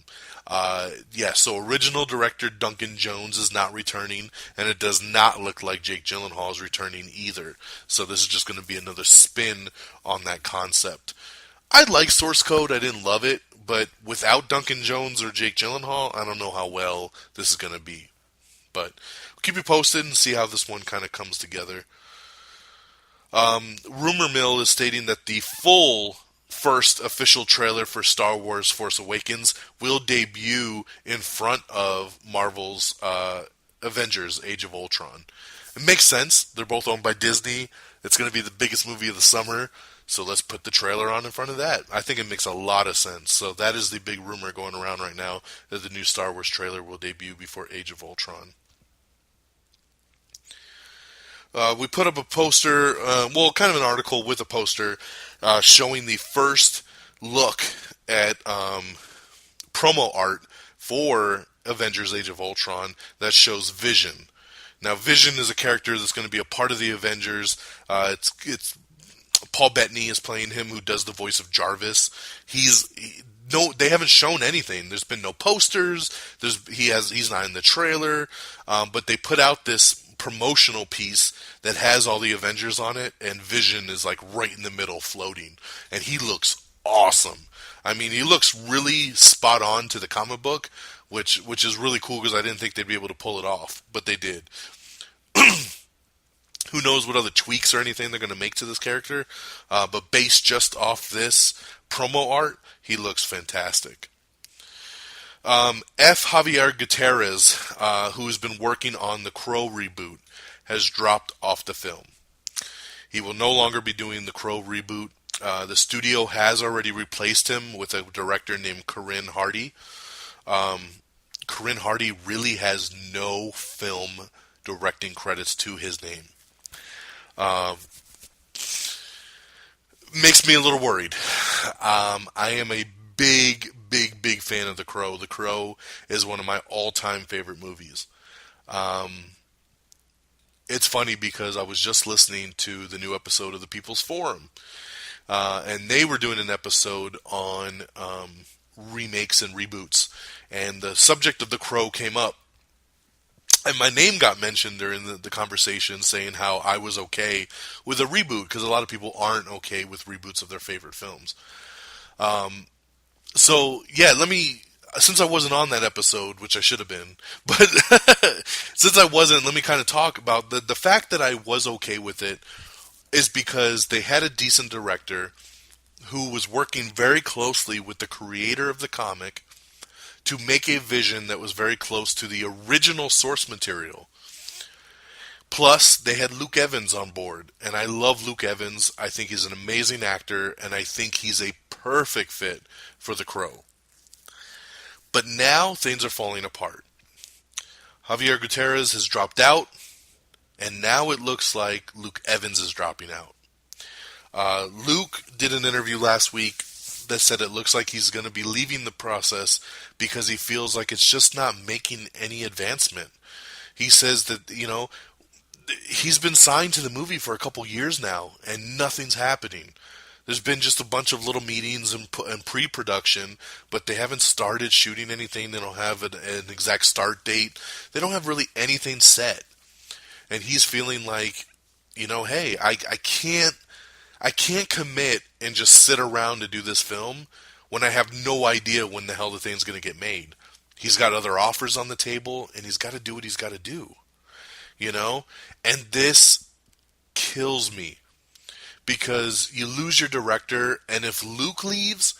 So original director Duncan Jones is not returning, and it does not look like Jake Gyllenhaal is returning either. So this is just going to be another spin on that concept. I like Source Code. I didn't love it, but without Duncan Jones or Jake Gyllenhaal, I don't know how well this is going to be. But keep you posted and see how this one kind of comes together. Rumor mill is stating that the full first official trailer for Star Wars Force Awakens will debut in front of Marvel's Avengers Age of Ultron. It makes sense. They're both owned by Disney. It's going to be the biggest movie of the summer, so let's put the trailer on in front of that. I think it makes a lot of sense. So that is the big rumor going around right now, that the new Star Wars trailer will debut before Age of Ultron. We put up a poster, kind of an article with a poster showing the first look at promo art for Avengers Age of Ultron that shows Vision. Now, Vision is a character that's going to be a part of the Avengers. It's Paul Bettany is playing him, who does the voice of Jarvis. They haven't shown anything. There's been no posters. He's not in the trailer, but they put out this promotional piece that has all the Avengers on it, and Vision is like right in the middle floating, and he looks awesome. I mean, he looks really spot on to the comic book, which is really cool because I didn't think they'd be able to pull it off, but they did. Who knows what other tweaks or anything they're going to make to this character, but based just off this promo art, he looks fantastic. F. Javier Gutierrez, who's been working on the Crow reboot, has dropped off the film. He will no longer be doing the Crow reboot. The studio has already replaced him with a director named Corinne Hardy. Corinne Hardy really has no film directing credits to his name. Makes me a little worried. I am a big fan of The Crow. The Crow is one of my all-time favorite movies. It's funny because I was just listening to the new episode of the People's Forum, and they were doing an episode on remakes and reboots, and the subject of The Crow came up. And my name got mentioned during the conversation, saying how I was okay with a reboot, because a lot of people aren't okay with reboots of their favorite films. So, yeah, since I wasn't on that episode, which I should have been, but since I wasn't, let me kind of talk about the fact that I was okay with it is because they had a decent director who was working very closely with the creator of the comic to make a vision that was very close to the original source material. Plus, they had Luke Evans on board, and I love Luke Evans. I think he's an amazing actor, and I think he's a perfect fit for The Crow. But now, things are falling apart. Javier Gutierrez has dropped out, and now it looks like Luke Evans is dropping out. Luke did an interview last week that said it looks like he's going to be leaving the process because he feels like it's just not making any advancement. He says that, he's been signed to the movie for a couple years now, and nothing's happening. There's been just a bunch of little meetings and pre-production, but they haven't started shooting anything. They don't have an exact start date. They don't have really anything set. And he's feeling like, hey, I can't commit and just sit around to do this film when I have no idea when the hell the thing's going to get made. He's got other offers on the table, and he's got to do what he's got to do. And this kills me because you lose your director, and if Luke leaves,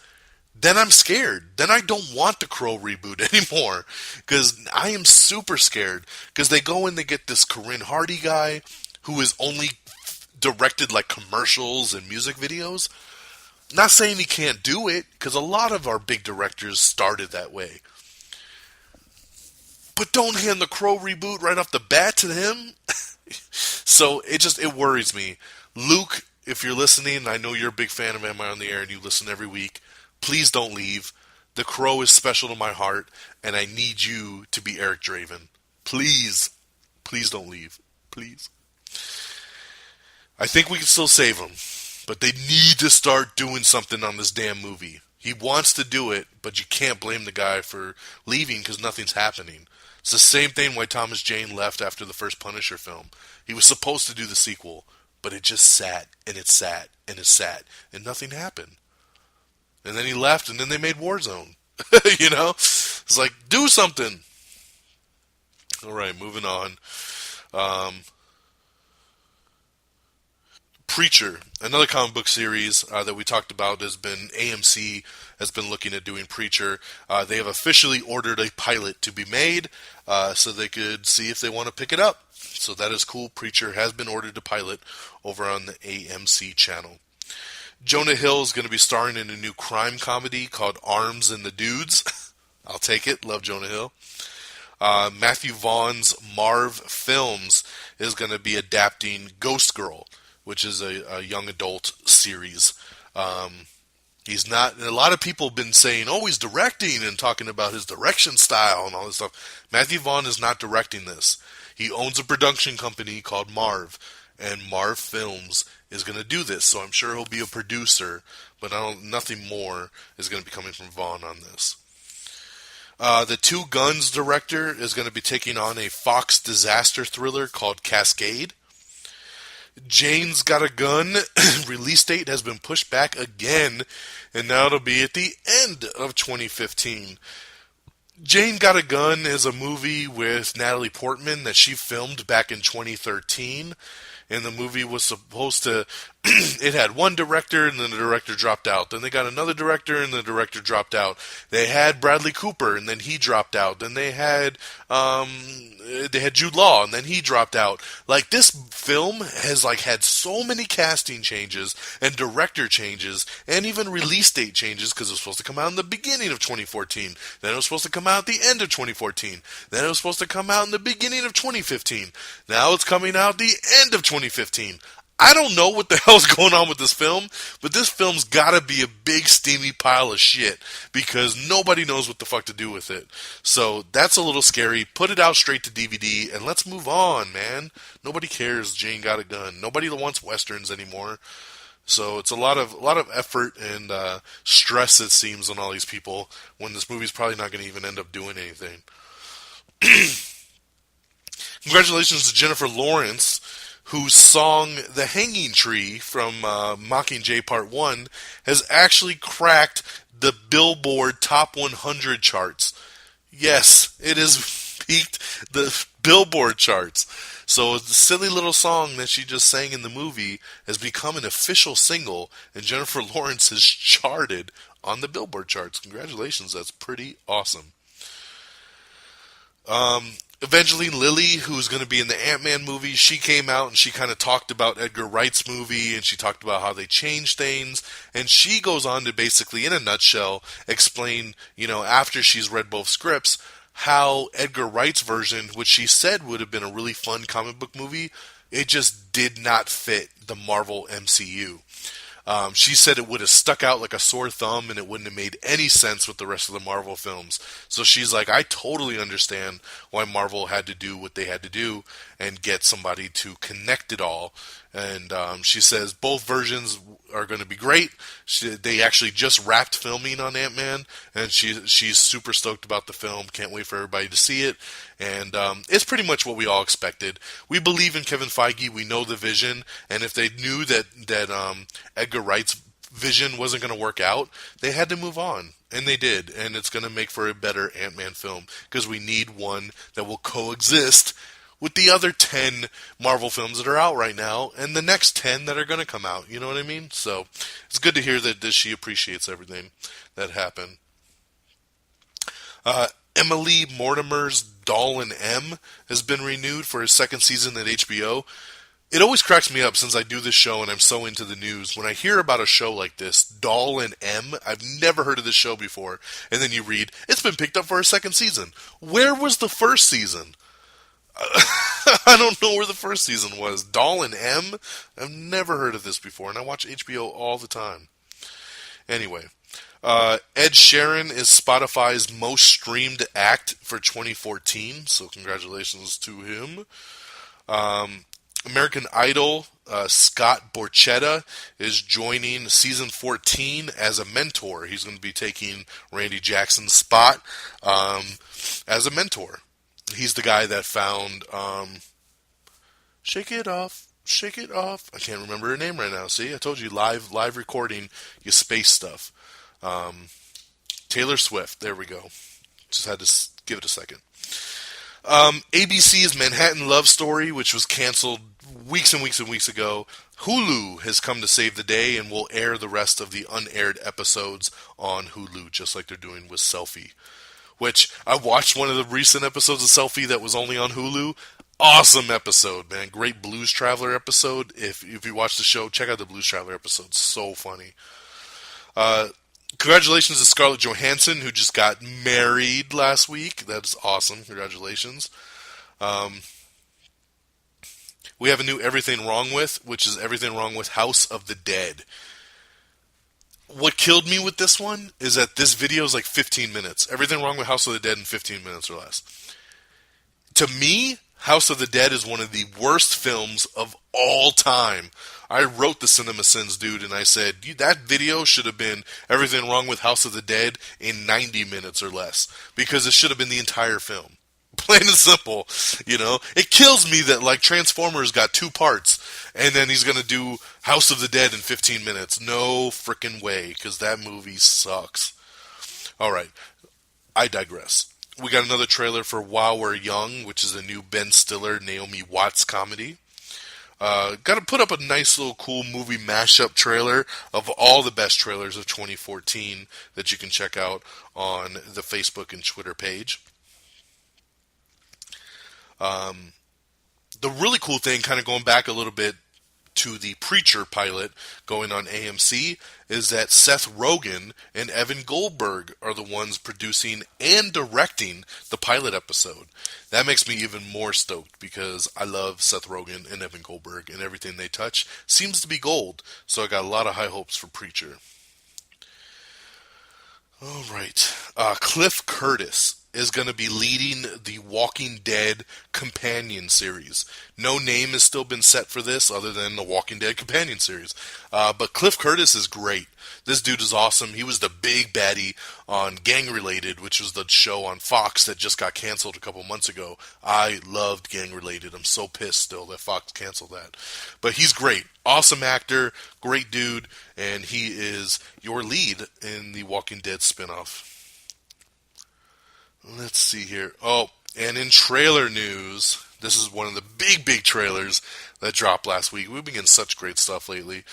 then I'm scared. Then I don't want the Crow reboot anymore because I am super scared because they go and they get this Corinne Hardy guy who is only directed like commercials and music videos. Not saying he can't do it, because a lot of our big directors started that way. But don't hand the Crow reboot right off the bat to him. So it worries me. Luke, if you're listening, I know you're a big fan of Am I on the Air and you listen every week, please don't leave. The Crow is special to my heart, and I need you to be Eric Draven. Please don't leave. Please. I think we can still save him, but they need to start doing something on this damn movie. He wants to do it, but you can't blame the guy for leaving because nothing's happening. It's the same thing why Thomas Jane left after the first Punisher film. He was supposed to do the sequel, but it just sat, and it sat, and it sat, and nothing happened. And then he left, and then they made Warzone. It's like, do something. All right, moving on. Preacher, another comic book series that we talked about has been AMC has been looking at doing Preacher. They have officially ordered a pilot to be made so they could see if they want to pick it up. So that is cool. Preacher has been ordered to pilot over on the AMC channel. Jonah Hill is going to be starring in a new crime comedy called Arms and the Dudes. I'll take it. Love Jonah Hill. Matthew Vaughn's Marv Films is going to be adapting Ghost Girl, which is a young adult series. He's not. A lot of people have been saying, "Oh, he's directing," and talking about his direction style and all this stuff. Matthew Vaughn is not directing this. He owns a production company called Marv, and Marv Films is going to do this. So I'm sure he'll be a producer, but nothing more is going to be coming from Vaughn on this. The Two Guns director is going to be taking on a Fox disaster thriller called Cascade. Jane's Got a Gun release date has been pushed back again, and now it'll be at the end of 2015. Jane Got a Gun is a movie with Natalie Portman that she filmed back in 2013. And the movie was supposed to, it had one director and then the director dropped out. Then they got another director and the director dropped out. They had Bradley Cooper and then he dropped out. Then they had Jude Law and then he dropped out. Like, this film has like had so many casting changes and director changes and even release date changes, because it was supposed to come out in the beginning of 2014. Then it was supposed to come out at the end of 2014. Then it was supposed to come out in the beginning of 2015. Now it's coming out the end of 2015. I don't know what the hell's going on with this film, but this film's gotta be a big steamy pile of shit, because nobody knows what the fuck to do with it. So that's a little scary. Put it out straight to DVD and let's move on, man. Nobody cares Jane Got a Gun. Nobody wants westerns anymore. So it's a lot of effort and stress, it seems, on all these people, when this movie's probably not going to even end up doing anything. Congratulations to Jennifer Lawrence, whose song The Hanging Tree from Mockingjay Part 1 has actually cracked the Billboard Top 100 charts. Yes, it has peaked the Billboard charts. So the silly little song that she just sang in the movie has become an official single, and Jennifer Lawrence has charted on the Billboard charts. Congratulations, that's pretty awesome. Evangeline Lilly, who's going to be in the Ant-Man movie, she came out and she kind of talked about Edgar Wright's movie, and she talked about how they changed things, and she goes on to basically, in a nutshell, explain, after she's read both scripts, how Edgar Wright's version, which she said would have been a really fun comic book movie, it just did not fit the Marvel MCU. She said it would have stuck out like a sore thumb and it wouldn't have made any sense with the rest of the Marvel films. So she's like, I totally understand why Marvel had to do what they had to do and get somebody to connect it all. And she says both versions are going to be great. They actually just wrapped filming on Ant-Man, and she's super stoked about the film. Can't wait for everybody to see it. And it's pretty much what we all expected. We believe in Kevin Feige. We know the vision. And if they knew that Edgar Wright's vision wasn't going to work out, they had to move on. And they did. And it's going to make for a better Ant-Man film, because we need one that will coexist with the other 10 Marvel films that are out right now, and the next 10 that are going to come out. You know what I mean? So it's good to hear that she appreciates everything that happened. Emily Mortimer's Doll and M has been renewed for his second season at HBO. It always cracks me up, since I do this show and I'm so into the news. When I hear about a show like this, Doll and M, I've never heard of this show before. And then you read, it's been picked up for a second season. Where was the first season? I don't know where the first season was. Doll and M? I've never heard of this before, and I watch HBO all the time. Anyway, Ed Sheeran is Spotify's most streamed act for 2014, so congratulations to him. American Idol, Scott Borchetta is joining season 14 as a mentor. He's going to be taking Randy Jackson's spot as a mentor. He's the guy that found Shake It Off, Shake It Off. I can't remember her name right now. See, I told you, live recording, you space stuff. Taylor Swift, there we go. Just had to give it a second. ABC's Manhattan Love Story, which was canceled weeks and weeks and weeks ago. Hulu has come to save the day and will air the rest of the unaired episodes on Hulu, just like they're doing with Selfie. Which, I watched one of the recent episodes of Selfie that was only on Hulu. Awesome episode, man. Great Blues Traveler episode. If you watch the show, check out the Blues Traveler episode. So funny. Congratulations to Scarlett Johansson, who just got married last week. That's awesome. Congratulations. We have a new Everything Wrong With, which is Everything Wrong With House of the Dead. What killed me with this one is that this video is like 15 minutes. Everything Wrong with House of the Dead in 15 minutes or less. To me, House of the Dead is one of the worst films of all time. I wrote the Cinema Sins dude and I said, that video should have been Everything Wrong with House of the Dead in 90 minutes or less. Because it should have been the entire film. Plain and simple, It kills me that, like, Transformers got 2 parts, and then he's going to do House of the Dead in 15 minutes. No frickin' way, because that movie sucks. Alright, I digress. We got another trailer for While We're Young, which is a new Ben Stiller, Naomi Watts comedy. Got to put up a nice little cool movie mashup trailer of all the best trailers of 2014 that you can check out on the Facebook and Twitter page. The really cool thing, kind of going back a little bit to the Preacher pilot going on AMC, is that Seth Rogen and Evan Goldberg are the ones producing and directing the pilot episode. That makes me even more stoked because I love Seth Rogen and Evan Goldberg, and everything they touch seems to be gold. So I got a lot of high hopes for Preacher. All right. Cliff Curtis is going to be leading the Walking Dead companion series. No name has still been set for this other than the Walking Dead companion series. But Cliff Curtis is great. This dude is awesome. He was the big baddie on Gang Related, which was the show on Fox that just got canceled a couple months ago. I loved Gang Related. I'm so pissed still that Fox canceled that. But he's great. Awesome actor, great dude, and he is your lead in the Walking Dead spinoff. Let's see here. Oh, and in trailer news, this is one of the big trailers that dropped last week. We've been getting such great stuff lately.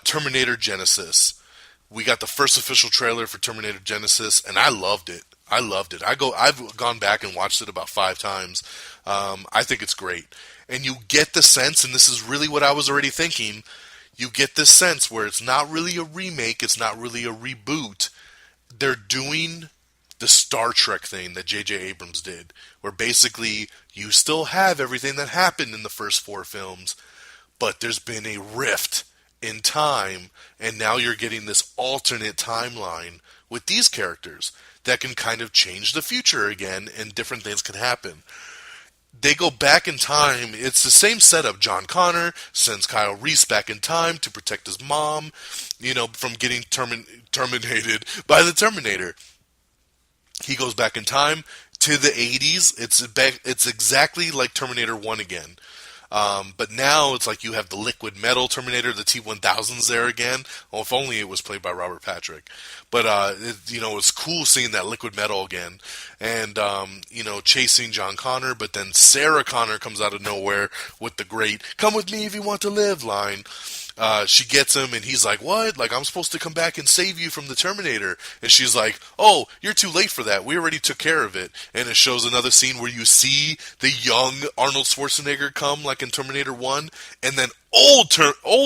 Terminator Genisys. We got the first official trailer for Terminator Genisys, and I loved it. I've gone back and watched it about 5 times. I think it's great. And you get the sense, and this is really what I was already thinking, you get this sense where it's not really a remake, it's not really a reboot. They're doing the Star Trek thing that J.J. Abrams did, where basically you still have everything that happened in the first 4 films, but there's been a rift in time, and now you're getting this alternate timeline with these characters that can kind of change the future again, and different things can happen. They go back in time. It's the same setup. John Connor sends Kyle Reese back in time to protect his mom, from getting terminated by the Terminator. He goes back in time to the 80s. It's exactly like Terminator 1 again. But now it's like you have the liquid metal Terminator, the T-1000's there again. Well, if only it was played by Robert Patrick. But, it's cool seeing that liquid metal again. And, chasing John Connor. But then Sarah Connor comes out of nowhere with the great, "Come with me if you want to live" line. She gets him, and he's like, "What? Like, I'm supposed to come back and save you from the Terminator." And she's like, "Oh, you're too late for that. We already took care of it." And it shows another scene where you see the young Arnold Schwarzenegger come, like in Terminator 1, and then old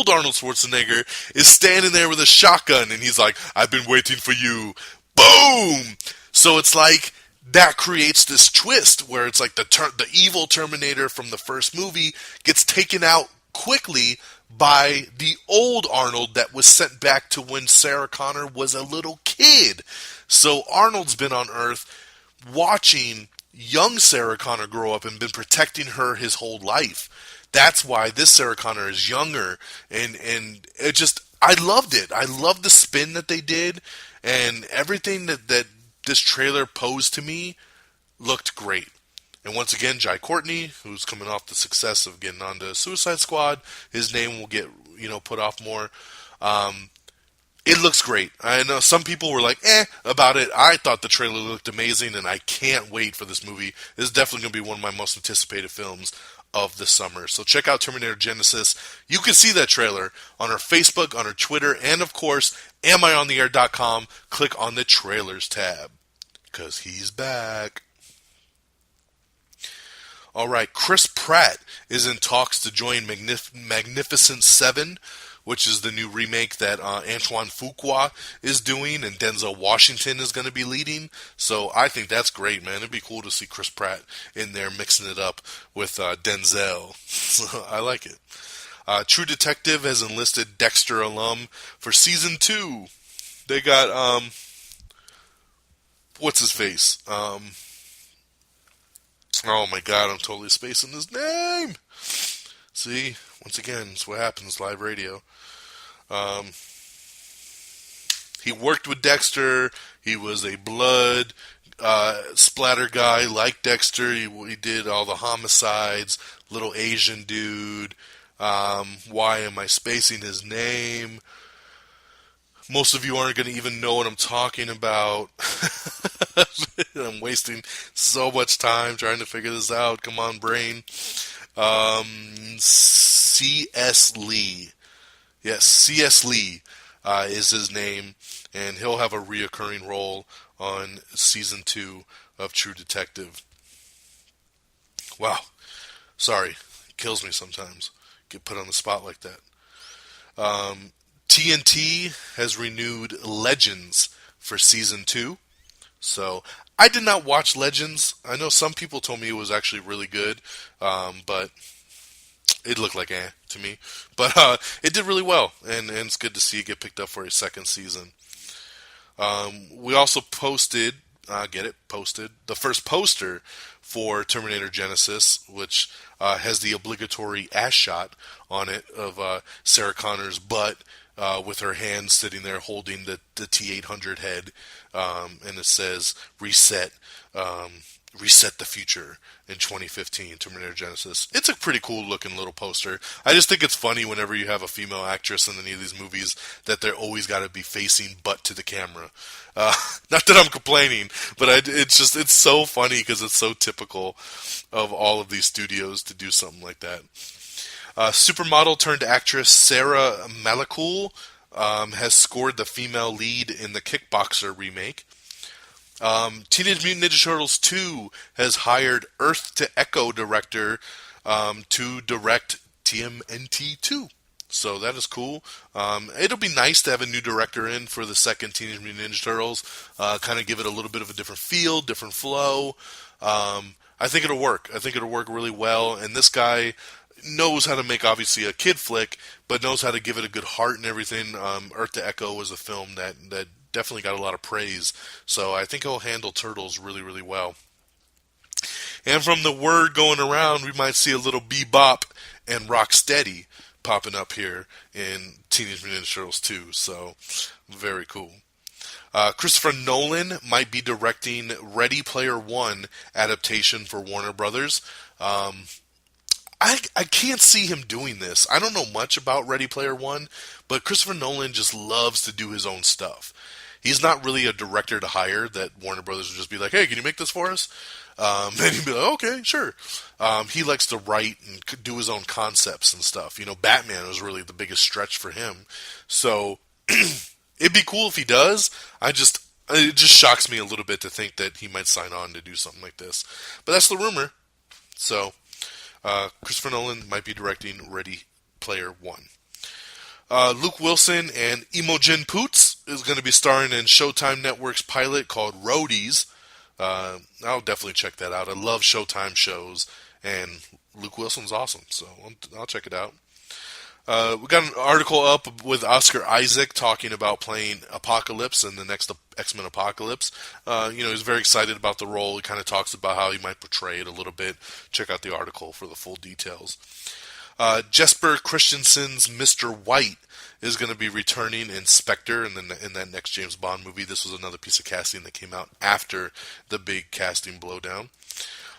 Arnold Schwarzenegger is standing there with a shotgun, and he's like, "I've been waiting for you." Boom! So it's like, that creates this twist where it's like the evil Terminator from the first movie gets taken out quickly by the old Arnold that was sent back to when Sarah Connor was a little kid. So Arnold's been on Earth watching young Sarah Connor grow up and been protecting her his whole life. That's why this Sarah Connor is younger, and it just, I loved it. I loved the spin that they did, and everything that this trailer posed to me looked great. And once again, Jai Courtney, who's coming off the success of getting onto Suicide Squad, his name will get, put off more. It looks great. I know some people were like, about it. I thought the trailer looked amazing, and I can't wait for this movie. This is definitely going to be one of my most anticipated films of the summer. So check out Terminator Genisys. You can see that trailer on our Facebook, on our Twitter, and of course, amiontheair.com. Click on the trailers tab, because he's back. All right, Chris Pratt is in talks to join Magnificent Seven, which is the new remake that Antoine Fuqua is doing, and Denzel Washington is going to be leading. So I think that's great, man. It'd be cool to see Chris Pratt in there mixing it up with Denzel. So I like it. True Detective has enlisted Dexter alum for season 2. They got what's his face? Oh my god, I'm totally spacing his name. See, once again, it's what happens, live radio. He worked with Dexter. He was a blood splatter guy like Dexter. He did all the homicides. Little Asian dude. Why am I spacing his name? Most of you aren't going to even know what I'm talking about. I'm wasting so much time trying to figure this out. Come on, brain. C.S. Lee. Yes, C.S. Lee is his name, and he'll have a reoccurring role on season 2 of True Detective. Wow. Sorry. It kills me sometimes. Get put on the spot like that. TNT has renewed Legends for season 2. So, I did not watch Legends. I know some people told me it was actually really good, but it looked like to me. But it did really well, and it's good to see it get picked up for a second season. We also posted, the first poster for Terminator Genisys, which has the obligatory ass shot on it of Sarah Connor's butt with her hand sitting there holding the T-800 head, and it says, reset the future in 2015, Terminator Genisys. It's a pretty cool looking little poster. I just think it's funny whenever you have a female actress in any of these movies that they're always got to be facing butt to the camera. Not that I'm complaining, but it's so funny because it's so typical of all of these studios to do something like that. Supermodel turned actress Sarah Malakul has scored the female lead in the Kickboxer remake. Teenage Mutant Ninja Turtles 2 has hired Earth to Echo director to direct TMNT 2. So that is cool. It'll be nice to have a new director in for the second Teenage Mutant Ninja Turtles. Kind of give it a little bit of a different feel, different flow. I think it'll work. I think it'll work really well. And this guy knows how to make, obviously, a kid flick, but knows how to give it a good heart and everything. Earth to Echo was a film that definitely got a lot of praise. So I think he'll handle Turtles really, really well. And from the word going around, we might see a little Bebop and Rocksteady popping up here in Teenage Mutant Ninja Turtles 2. So, very cool. Christopher Nolan might be directing Ready Player One adaptation for Warner Brothers. I can't see him doing this. I don't know much about Ready Player One, but Christopher Nolan just loves to do his own stuff. He's not really a director to hire that Warner Brothers would just be like, hey, can you make this for us? And he'd be like, okay, sure. He likes to write and do his own concepts and stuff. You know, Batman was really the biggest stretch for him. So, it'd be cool if he does. It just shocks me a little bit to think that he might sign on to do something like this. But that's the rumor. So, Christopher Nolan might be directing Ready Player One. Luke Wilson and Imogen Poots is going to be starring in Showtime Network's pilot called Roadies. I'll definitely check that out. I love Showtime shows, and Luke Wilson's awesome, so I'll check it out. We got an article up with Oscar Isaac talking about playing Apocalypse in the next X-Men Apocalypse. He's very excited about the role. He kind of talks about how he might portray it a little bit. Check out the article for the full details. Jesper Christensen's Mr. White is going to be returning in Spectre in that next James Bond movie. This was another piece of casting that came out after the big casting blowdown.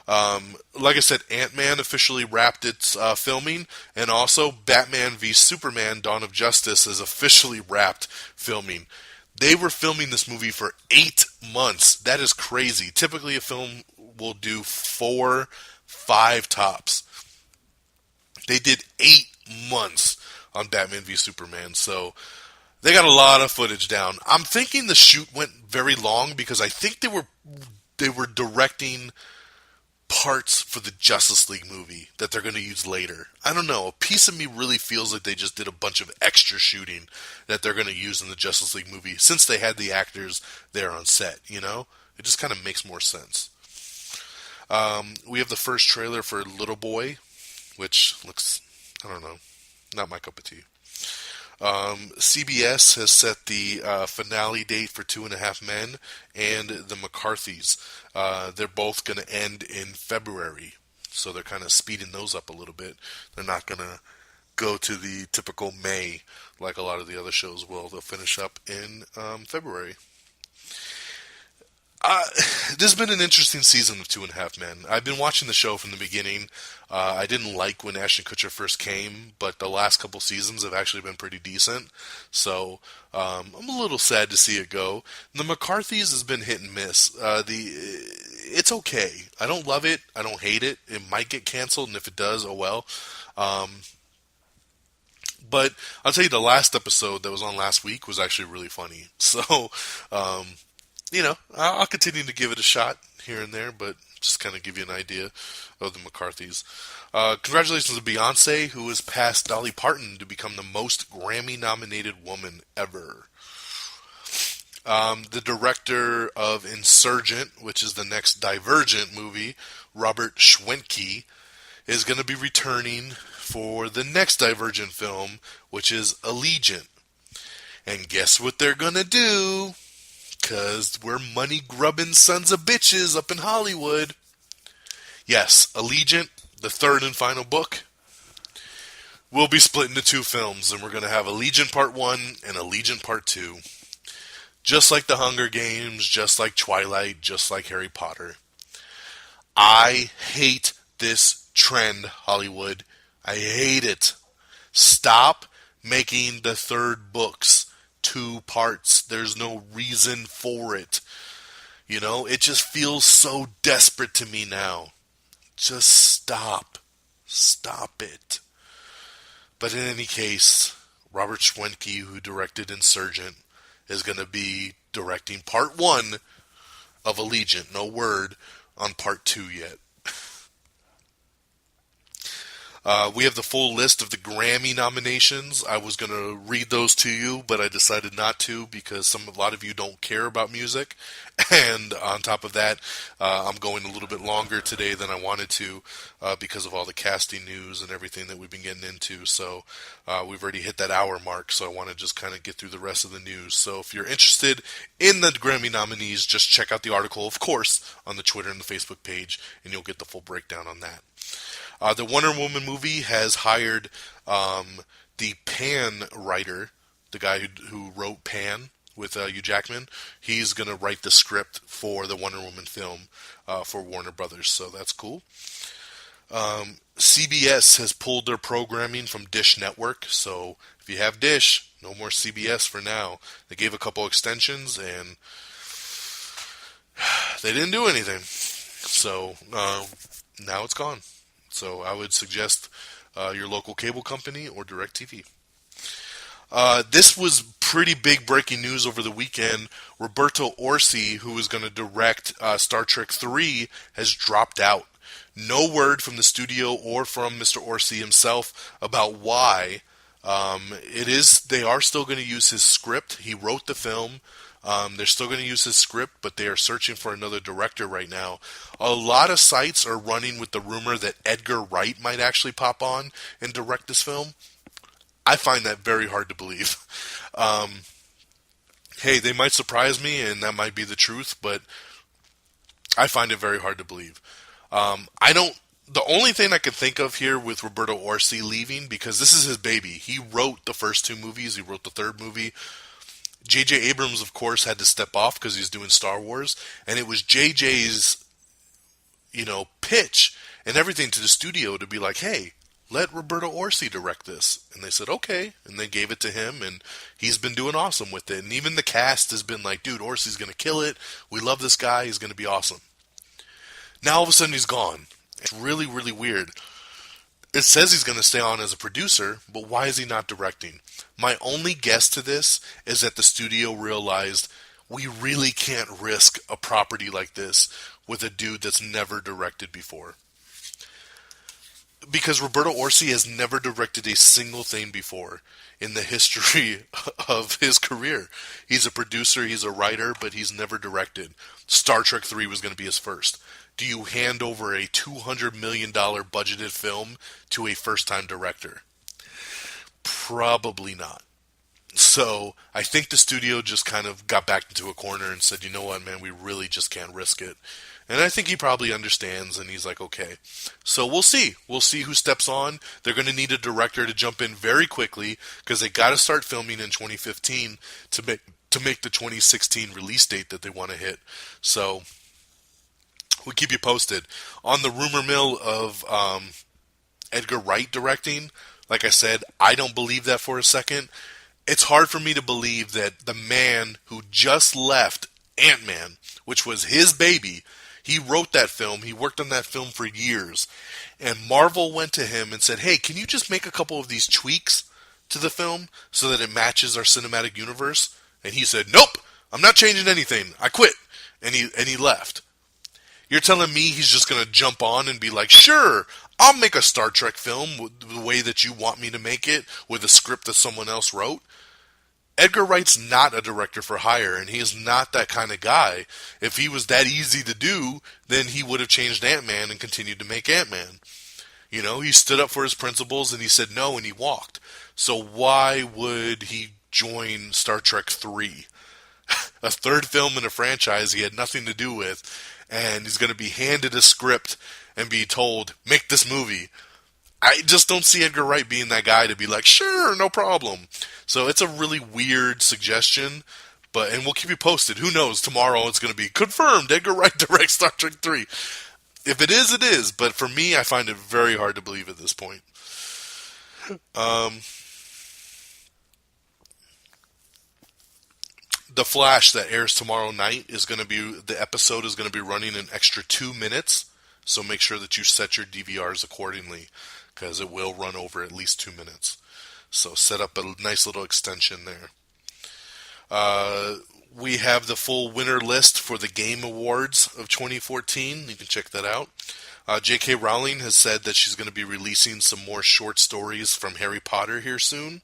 Like I said, Ant-Man officially wrapped its filming, and also Batman v Superman: Dawn of Justice is officially wrapped filming. They were filming this movie for 8 months. That is crazy. Typically a film will do 4, 5 tops. They did 8 months on Batman v Superman, so they got a lot of footage down. I'm thinking the shoot went very long because I think they were directing parts for the Justice League movie that they're going to use later. I don't know. A piece of me really feels like they just did a bunch of extra shooting that they're going to use in the Justice League movie since they had the actors there on set, you know? It just kind of makes more sense. We have the first trailer for Little Boy, which looks, I don't know, not my cup of tea. CBS has set the finale date for 2.5 Men and the McCarthys. They're both going to end in February, so they're kind of speeding those up a little bit. They're not going to go to the typical May like a lot of the other shows will. They'll finish up in February. This has been an interesting season of Two and a Half Men. I've been watching the show from the beginning. I didn't like when Ashton Kutcher first came, but the last couple seasons have actually been pretty decent. So I'm a little sad to see it go. The McCarthy's has been hit and miss. It's okay. I don't love it. I don't hate it. It might get canceled, and if it does, oh well. But I'll tell you, the last episode that was on last week was actually really funny. So, I'll continue to give it a shot here and there, but just kind of give you an idea of the McCarthys. Congratulations to Beyonce, who has passed Dolly Parton to become the most Grammy-nominated woman ever. The director of Insurgent, which is the next Divergent movie, Robert Schwentke, is going to be returning for the next Divergent film, which is Allegiant. And guess what they're going to do? Because we're money-grubbing sons of bitches up in Hollywood. Yes, Allegiant, the third and final book, will be split into two films, and we're going to have Allegiant Part 1 and Allegiant Part 2. Just like the Hunger Games, just like Twilight, just like Harry Potter. I hate this trend, Hollywood. I hate it. Stop making the third books 2 parts. There's no reason for it. It just feels so desperate to me now. Just stop. Stop it. But in any case, Robert Schwentke, who directed Insurgent, is going to be directing Part 1 of Allegiant. No word on Part 2 yet. We have the full list of the Grammy nominations. I was going to read those to you, but I decided not to because a lot of you don't care about music. And on top of that, I'm going a little bit longer today than I wanted to because of all the casting news and everything that we've been getting into. So we've already hit that hour mark, so I want to just kind of get through the rest of the news. So if you're interested in the Grammy nominees, just check out the article, of course, on the Twitter and the Facebook page, and you'll get the full breakdown on that. The Wonder Woman movie has hired the Pan writer, the guy who wrote Pan with Hugh Jackman. He's going to write the script for the Wonder Woman film for Warner Brothers, so that's cool. CBS has pulled their programming from Dish Network, so if you have Dish, no more CBS for now. They gave a couple extensions, and they didn't do anything. So now it's gone. So I would suggest your local cable company or DirecTV. This was pretty big breaking news over the weekend. Roberto Orci, who was going to direct Star Trek 3, has dropped out. No word from the studio or from Mr. Orci himself about why. They are still going to use his script. He wrote the film. They're still going to use his script, but they are searching for another director right now. A lot of sites are running with the rumor that Edgar Wright might actually pop on and direct this film. I find that very hard to believe. Hey, they might surprise me, and that might be the truth, but I find it very hard to believe. The only thing I can think of here with Roberto Orci leaving, because this is his baby. He wrote the first 2 movies. He wrote the 3rd movie. J.J. Abrams, of course, had to step off because he's doing Star Wars, and it was J.J.'s, pitch and everything to the studio to be like, hey, let Roberto Orci direct this. And they said, okay, and they gave it to him, and he's been doing awesome with it. And even the cast has been like, dude, Orci's going to kill it. We love this guy. He's going to be awesome. Now, all of a sudden, he's gone. It's really, really weird. It says he's going to stay on as a producer, but why is he not directing? My only guess to this is that the studio realized we really can't risk a property like this with a dude that's never directed before. Because Roberto Orci has never directed a single thing before in the history of his career. He's a producer, he's a writer, but he's never directed. Star Trek 3 was going to be his first. Do you hand over a $200 million budgeted film to a first-time director? Probably not. So I think the studio just kind of got back into a corner and said, you know what, man, we really just can't risk it. And I think he probably understands, and he's like, okay. So we'll see. We'll see who steps on. They're going to need a director to jump in very quickly because they got to start filming in 2015 to to make the 2016 release date that they want to hit. So we'll keep you posted. On the rumor mill of Edgar Wright directing, like I said, I don't believe that for a second. It's hard for me to believe that the man who just left Ant-Man, which was his baby, he wrote that film, he worked on that film for years, and Marvel went to him and said, hey, can you just make a couple of these tweaks to the film so that it matches our cinematic universe? And he said, nope, I'm not changing anything, I quit. And he left. You're telling me he's just going to jump on and be like, sure, I'll make a Star Trek film the way that you want me to make it, with a script that someone else wrote? Edgar Wright's not a director for hire, and he is not that kind of guy. If he was that easy to do, then he would have changed Ant-Man and continued to make Ant-Man. You know, he stood up for his principles, and he said no, and he walked. So why would he join Star Trek 3? A third film in a franchise he had nothing to do with, and he's going to be handed a script and be told, make this movie. I just don't see Edgar Wright being that guy to be like, sure, no problem. So it's a really weird suggestion, and we'll keep you posted. Who knows? Tomorrow it's going to be confirmed. Edgar Wright directs Star Trek 3. If it is, it is. But for me, I find it very hard to believe at this point. The Flash that airs tomorrow night the episode is going to be running an extra 2 minutes. So make sure that you set your DVRs accordingly, because it will run over at least 2 minutes. So set up a nice little extension there. We have the full winner list for the Game Awards of 2014. You can check that out. J.K. Rowling has said that she's going to be releasing some more short stories from Harry Potter here soon.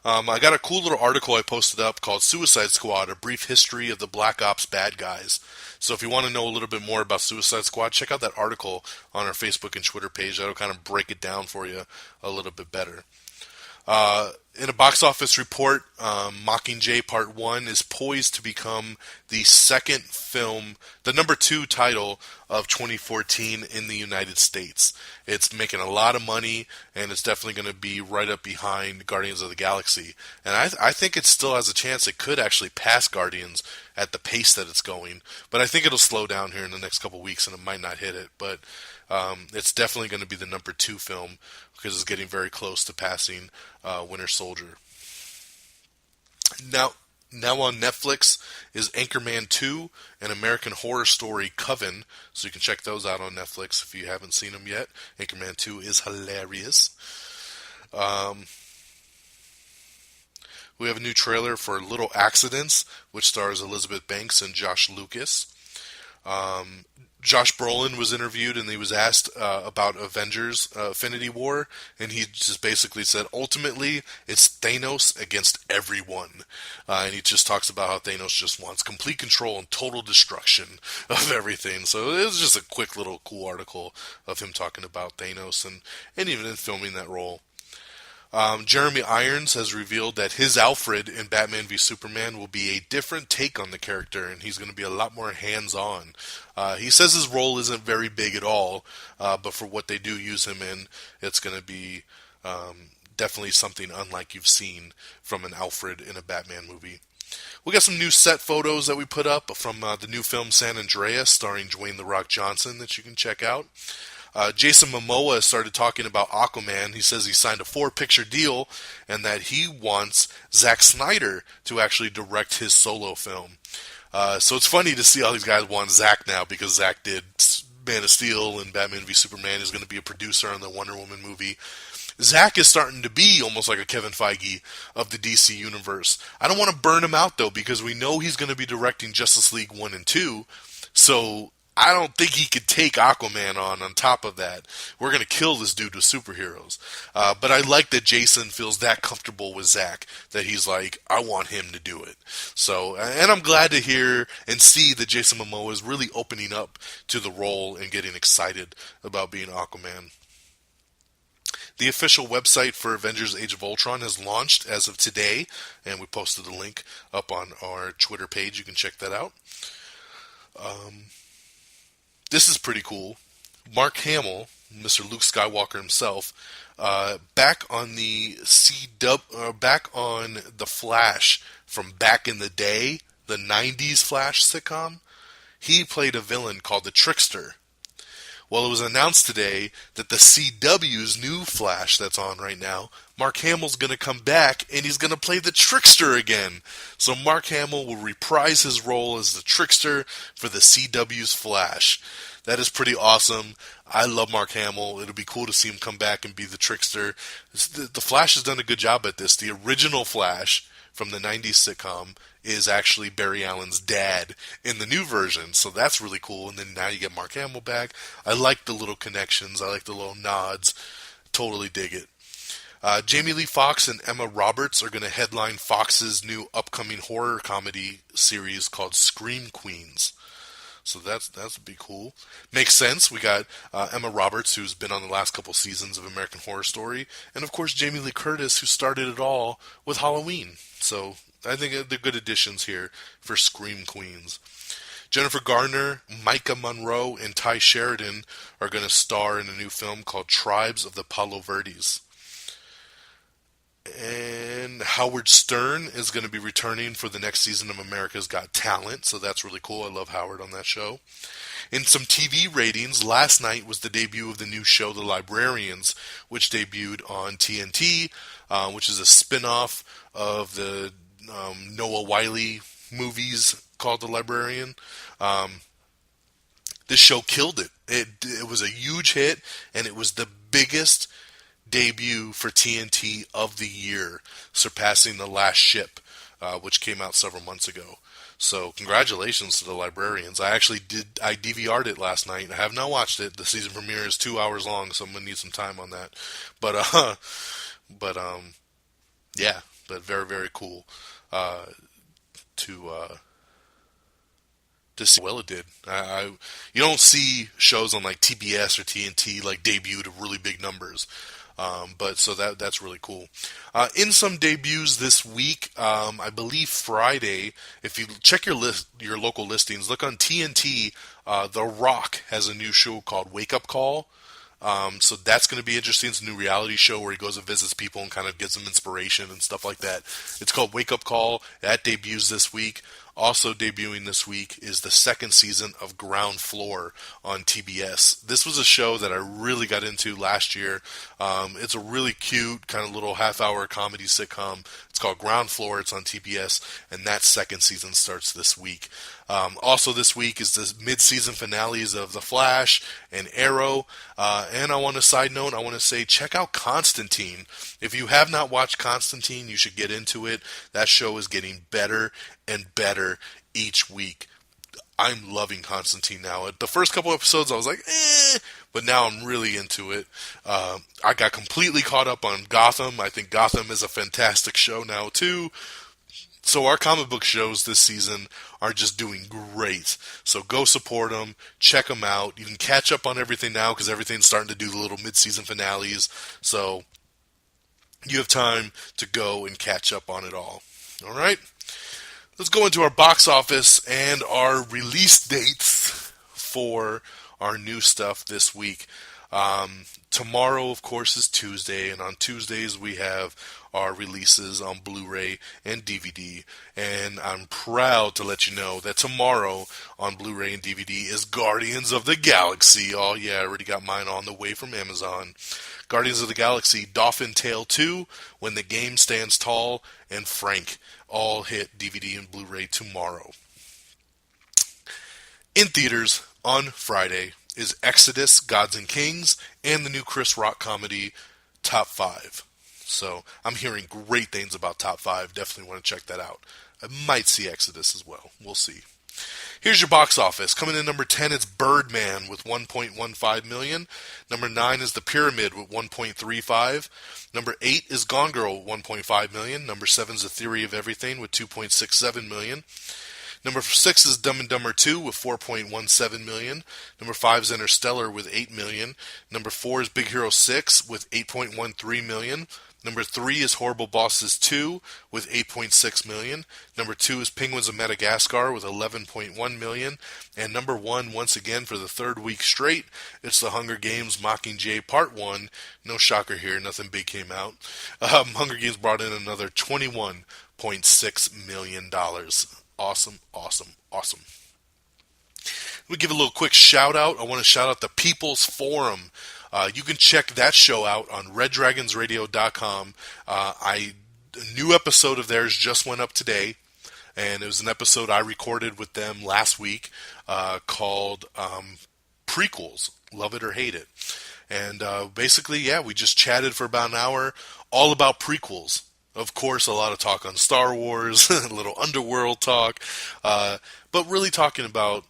I got a cool little article I posted up called Suicide Squad, A Brief History of the Black Ops Bad Guys. So if you want to know a little bit more about Suicide Squad, check out that article on our Facebook and Twitter page. That'll kind of break it down for you a little bit better. In a box office report, Mockingjay Part 1 is poised to become the second film, the number 2 title of 2014 in the United States. It's making a lot of money, and it's definitely going to be right up behind Guardians of the Galaxy. And I think it still has a chance. It could actually pass Guardians at the pace that it's going. But I think it'll slow down here in the next couple weeks, and it might not hit it. But it's definitely going to be the number 2 film, because it's getting very close to passing Winter Soldier. Now on Netflix is Anchorman 2 and American Horror Story Coven, so you can check those out on Netflix if you haven't seen them yet. Anchorman 2 is hilarious. We have a new trailer for Little Accidents, which stars Elizabeth Banks and Josh Lucas. Josh Brolin was interviewed, and he was asked about Avengers Infinity War, and he just basically said, ultimately, it's Thanos against everyone. And he just talks about how Thanos just wants complete control and total destruction of everything. So it was just a quick little cool article of him talking about Thanos and even in filming that role. Jeremy Irons has revealed that his Alfred in Batman v Superman will be a different take on the character, and he's going to be a lot more hands-on. He says his role isn't very big at all, but for what they do use him in, it's going to be definitely something unlike you've seen from an Alfred in a Batman movie. We got some new set photos that we put up from the new film San Andreas, starring Dwayne "The Rock" Johnson, that you can check out. Jason Momoa started talking about Aquaman. He says he signed a 4-picture deal and that he wants Zack Snyder to actually direct his solo film. So it's funny to see all these guys want Zack now, because Zack did Man of Steel and Batman v Superman. Is going to be a producer on the Wonder Woman movie. Zack is starting to be almost like a Kevin Feige of the DC universe. I don't want to burn him out, though, because we know he's going to be directing Justice League 1 and 2. So I don't think he could take Aquaman on top of that. We're going to kill this dude with superheroes. But I like that Jason feels that comfortable with Zack, that he's like, I want him to do it. So, and I'm glad to hear and see that Jason Momoa is really opening up to the role and getting excited about being Aquaman. The official website for Avengers Age of Ultron has launched as of today, and we posted a link up on our Twitter page. You can check that out. This is pretty cool. Mark Hamill, Mr. Luke Skywalker himself, back on back on the Flash from back in the day, the '90s Flash sitcom. He played a villain called the Trickster. Well, it was announced today that the CW's new Flash that's on right now, Mark Hamill's going to come back and he's going to play the Trickster again. So Mark Hamill will reprise his role as the Trickster for the CW's Flash. That is pretty awesome. I love Mark Hamill. It'll be cool to see him come back and be the Trickster. The Flash has done a good job at this. The original Flash from the 90s sitcom is actually Barry Allen's dad in the new version, so that's really cool. And then now you get Mark Hamill back. I like the little connections. I like the little nods. Totally dig it. Jamie Lee Fox and Emma Roberts are going to headline Fox's new upcoming horror comedy series called Scream Queens. So that's be cool. Makes sense. We got Emma Roberts, who's been on the last couple seasons of American Horror Story, and of course Jamie Lee Curtis, who started it all with Halloween. So I think they're good additions here for Scream Queens. Jennifer Garner, Micah Monroe, and Ty Sheridan are going to star in a new film called Tribes of the Palo Verdes. And Howard Stern is going to be returning for the next season of America's Got Talent, so that's really cool. I love Howard on that show. In some TV ratings, last night was the debut of the new show The Librarians, which debuted on TNT, which is a spin-off of the Noah Wyle movies called The Librarian. This show killed it. It was a huge hit, and it was the biggest debut for TNT of the year, surpassing The Last Ship, which came out several months ago. So congratulations to The Librarians. I DVR'd it last night. I have not watched it. The season premiere is 2 hours long, so I'm gonna need some time on that. But very, very cool to see how well it did. You don't see shows on like TBS or TNT like debut to really big numbers. But so that's really cool. In some debuts this week, I believe Friday, if you check your local listings, look on TNT, The Rock has a new show called Wake Up Call. So that's going to be interesting. It's a new reality show where he goes and visits people and kind of gives them inspiration and stuff like that. It's called Wake Up Call. That debuts this week. Also debuting this week is the second season of Ground Floor on TBS. This was a show that I really got into last year. It's a really cute kind of little half-hour comedy sitcom. It's called Ground Floor. It's on TBS, and that second season starts this week. Also this week is the mid-season finales of The Flash and Arrow. And I want to side note, I want to say check out Constantine. If you have not watched Constantine, you should get into it. That show is getting better and better each week. I'm loving Constantine now. At the first couple episodes, I was like, but now I'm really into it. I got completely caught up on Gotham. I think Gotham is a fantastic show now, too. So our comic book shows this season are just doing great. So go support them. Check them out. You can catch up on everything now because everything's starting to do the little mid-season finales. So you have time to go and catch up on it all. All right? Let's go into our box office and our release dates for our new stuff this week. Tomorrow, of course, is Tuesday, and on Tuesdays we have our releases on Blu-ray and DVD. And I'm proud to let you know that tomorrow on Blu-ray and DVD is Guardians of the Galaxy. Oh yeah, I already got mine on the way from Amazon. Guardians of the Galaxy, Dolphin Tale 2, When the Game Stands Tall, and Frank all hit DVD and Blu-ray tomorrow. In theaters on Friday is Exodus, Gods and Kings, and the new Chris Rock comedy, Top 5. So I'm hearing great things about Top 5. Definitely want to check that out. I might see Exodus as well. We'll see. Here's your box office. Coming in number 10 is Birdman with $1.15 million. Number 9 is The Pyramid with $1.35. Number 8 is Gone Girl with $1.5 million. Number 7 is The Theory of Everything with $2.67 million. Number 6 is Dumb and Dumber 2 with $4.17 million. Number 5 is Interstellar with $8 million. Number 4 is Big Hero 6 with $8.13 million. Number 3 is Horrible Bosses 2 with 8.6 million. Number 2 is Penguins of Madagascar with 11.1 million. And number 1, once again for the third week straight, it's The Hunger Games Mockingjay Part 1. No shocker here, nothing big came out. Hunger Games brought in another $21.6 million. Awesome, awesome, awesome. Let me give a little quick shout out. I want to shout out the People's Forum. You can check that show out on reddragonsradio.com. A new episode of theirs just went up today, and it was an episode I recorded with them last week called Prequels, Love It or Hate It. And basically, yeah, we just chatted for about an hour all about prequels. Of course, a lot of talk on Star Wars, a little underworld talk, but really talking about,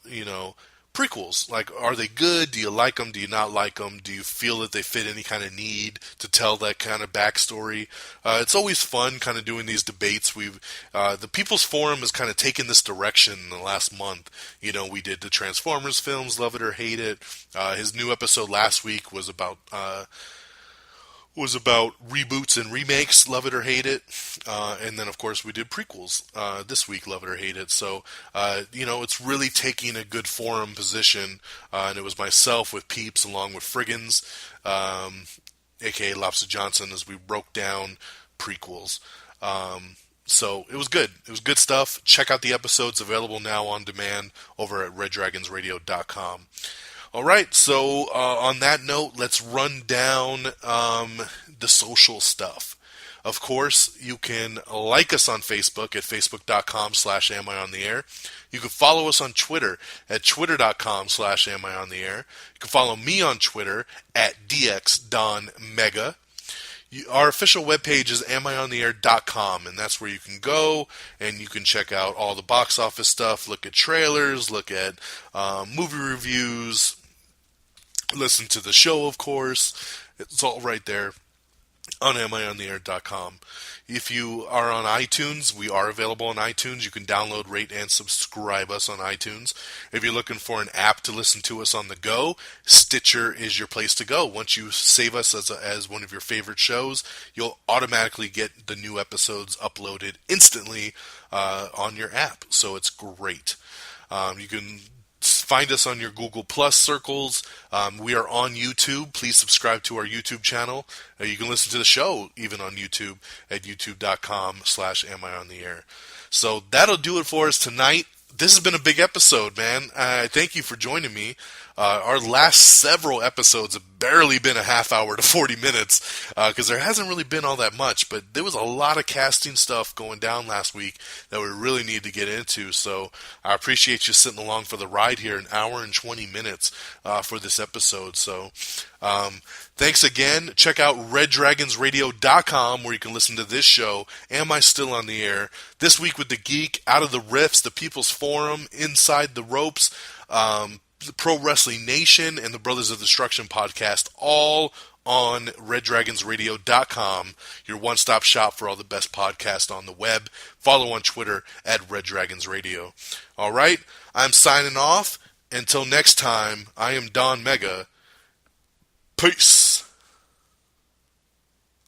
prequels. Like, are they good? Do you like them? Do you not like them? Do you feel that they fit any kind of need to tell that kind of backstory? It's always fun kind of doing these debates. The People's Forum has kind of taken this direction in the last month. We did the Transformers films, Love It or Hate It. His new episode last week was about reboots and remakes, Love It or Hate It, and then of course we did prequels this week, Love It or Hate It. So it's really taking a good forum position, and it was myself with Peeps along with Friggins, aka Lobster Johnson, as we broke down prequels. So it was good. It was good stuff. Check out the episodes, available now on demand over at reddragonsradio.com. All right, so on that note, let's run down the social stuff. Of course, you can like us on Facebook at facebook.com/amiontheair. You can follow us on Twitter at twitter.com/amiontheair. You can follow me on Twitter at dxdonmega. Our official webpage is amiontheair.com, and that's where you can go and you can check out all the box office stuff, look at trailers, look at movie reviews, listen to the show, of course. It's all right there on amiontheair.com. If you are on iTunes, we are available on iTunes. You can download, rate, and subscribe us on iTunes. If you're looking for an app to listen to us on the go, Stitcher is your place to go. Once you save us as one of your favorite shows, you'll automatically get the new episodes uploaded instantly on your app. So it's great. You can find us on your Google Plus circles. We are on YouTube. Please subscribe to our YouTube channel. You can listen to the show even on YouTube at youtube.com/amiontheair. So that'll do it for us tonight. This has been a big episode, man. Thank you for joining me. Our last several episodes have barely been a half hour to 40 minutes because there hasn't really been all that much, but there was a lot of casting stuff going down last week that we really need to get into, so I appreciate you sitting along for the ride here, an hour and 20 minutes for this episode. So thanks again. Check out reddragonsradio.com where you can listen to this show, Am I Still on the Air? This week with The Geek, Out of the Rifts, The People's Forum, Inside the Ropes, the Pro Wrestling Nation, and the Brothers of Destruction podcast, all on reddragonsradio.com, your one-stop shop for all the best podcasts on the web. Follow on Twitter at reddragonsradio. All right, I'm signing off. Until next time, I am Don Mega. Peace.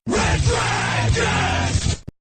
Red Dragon!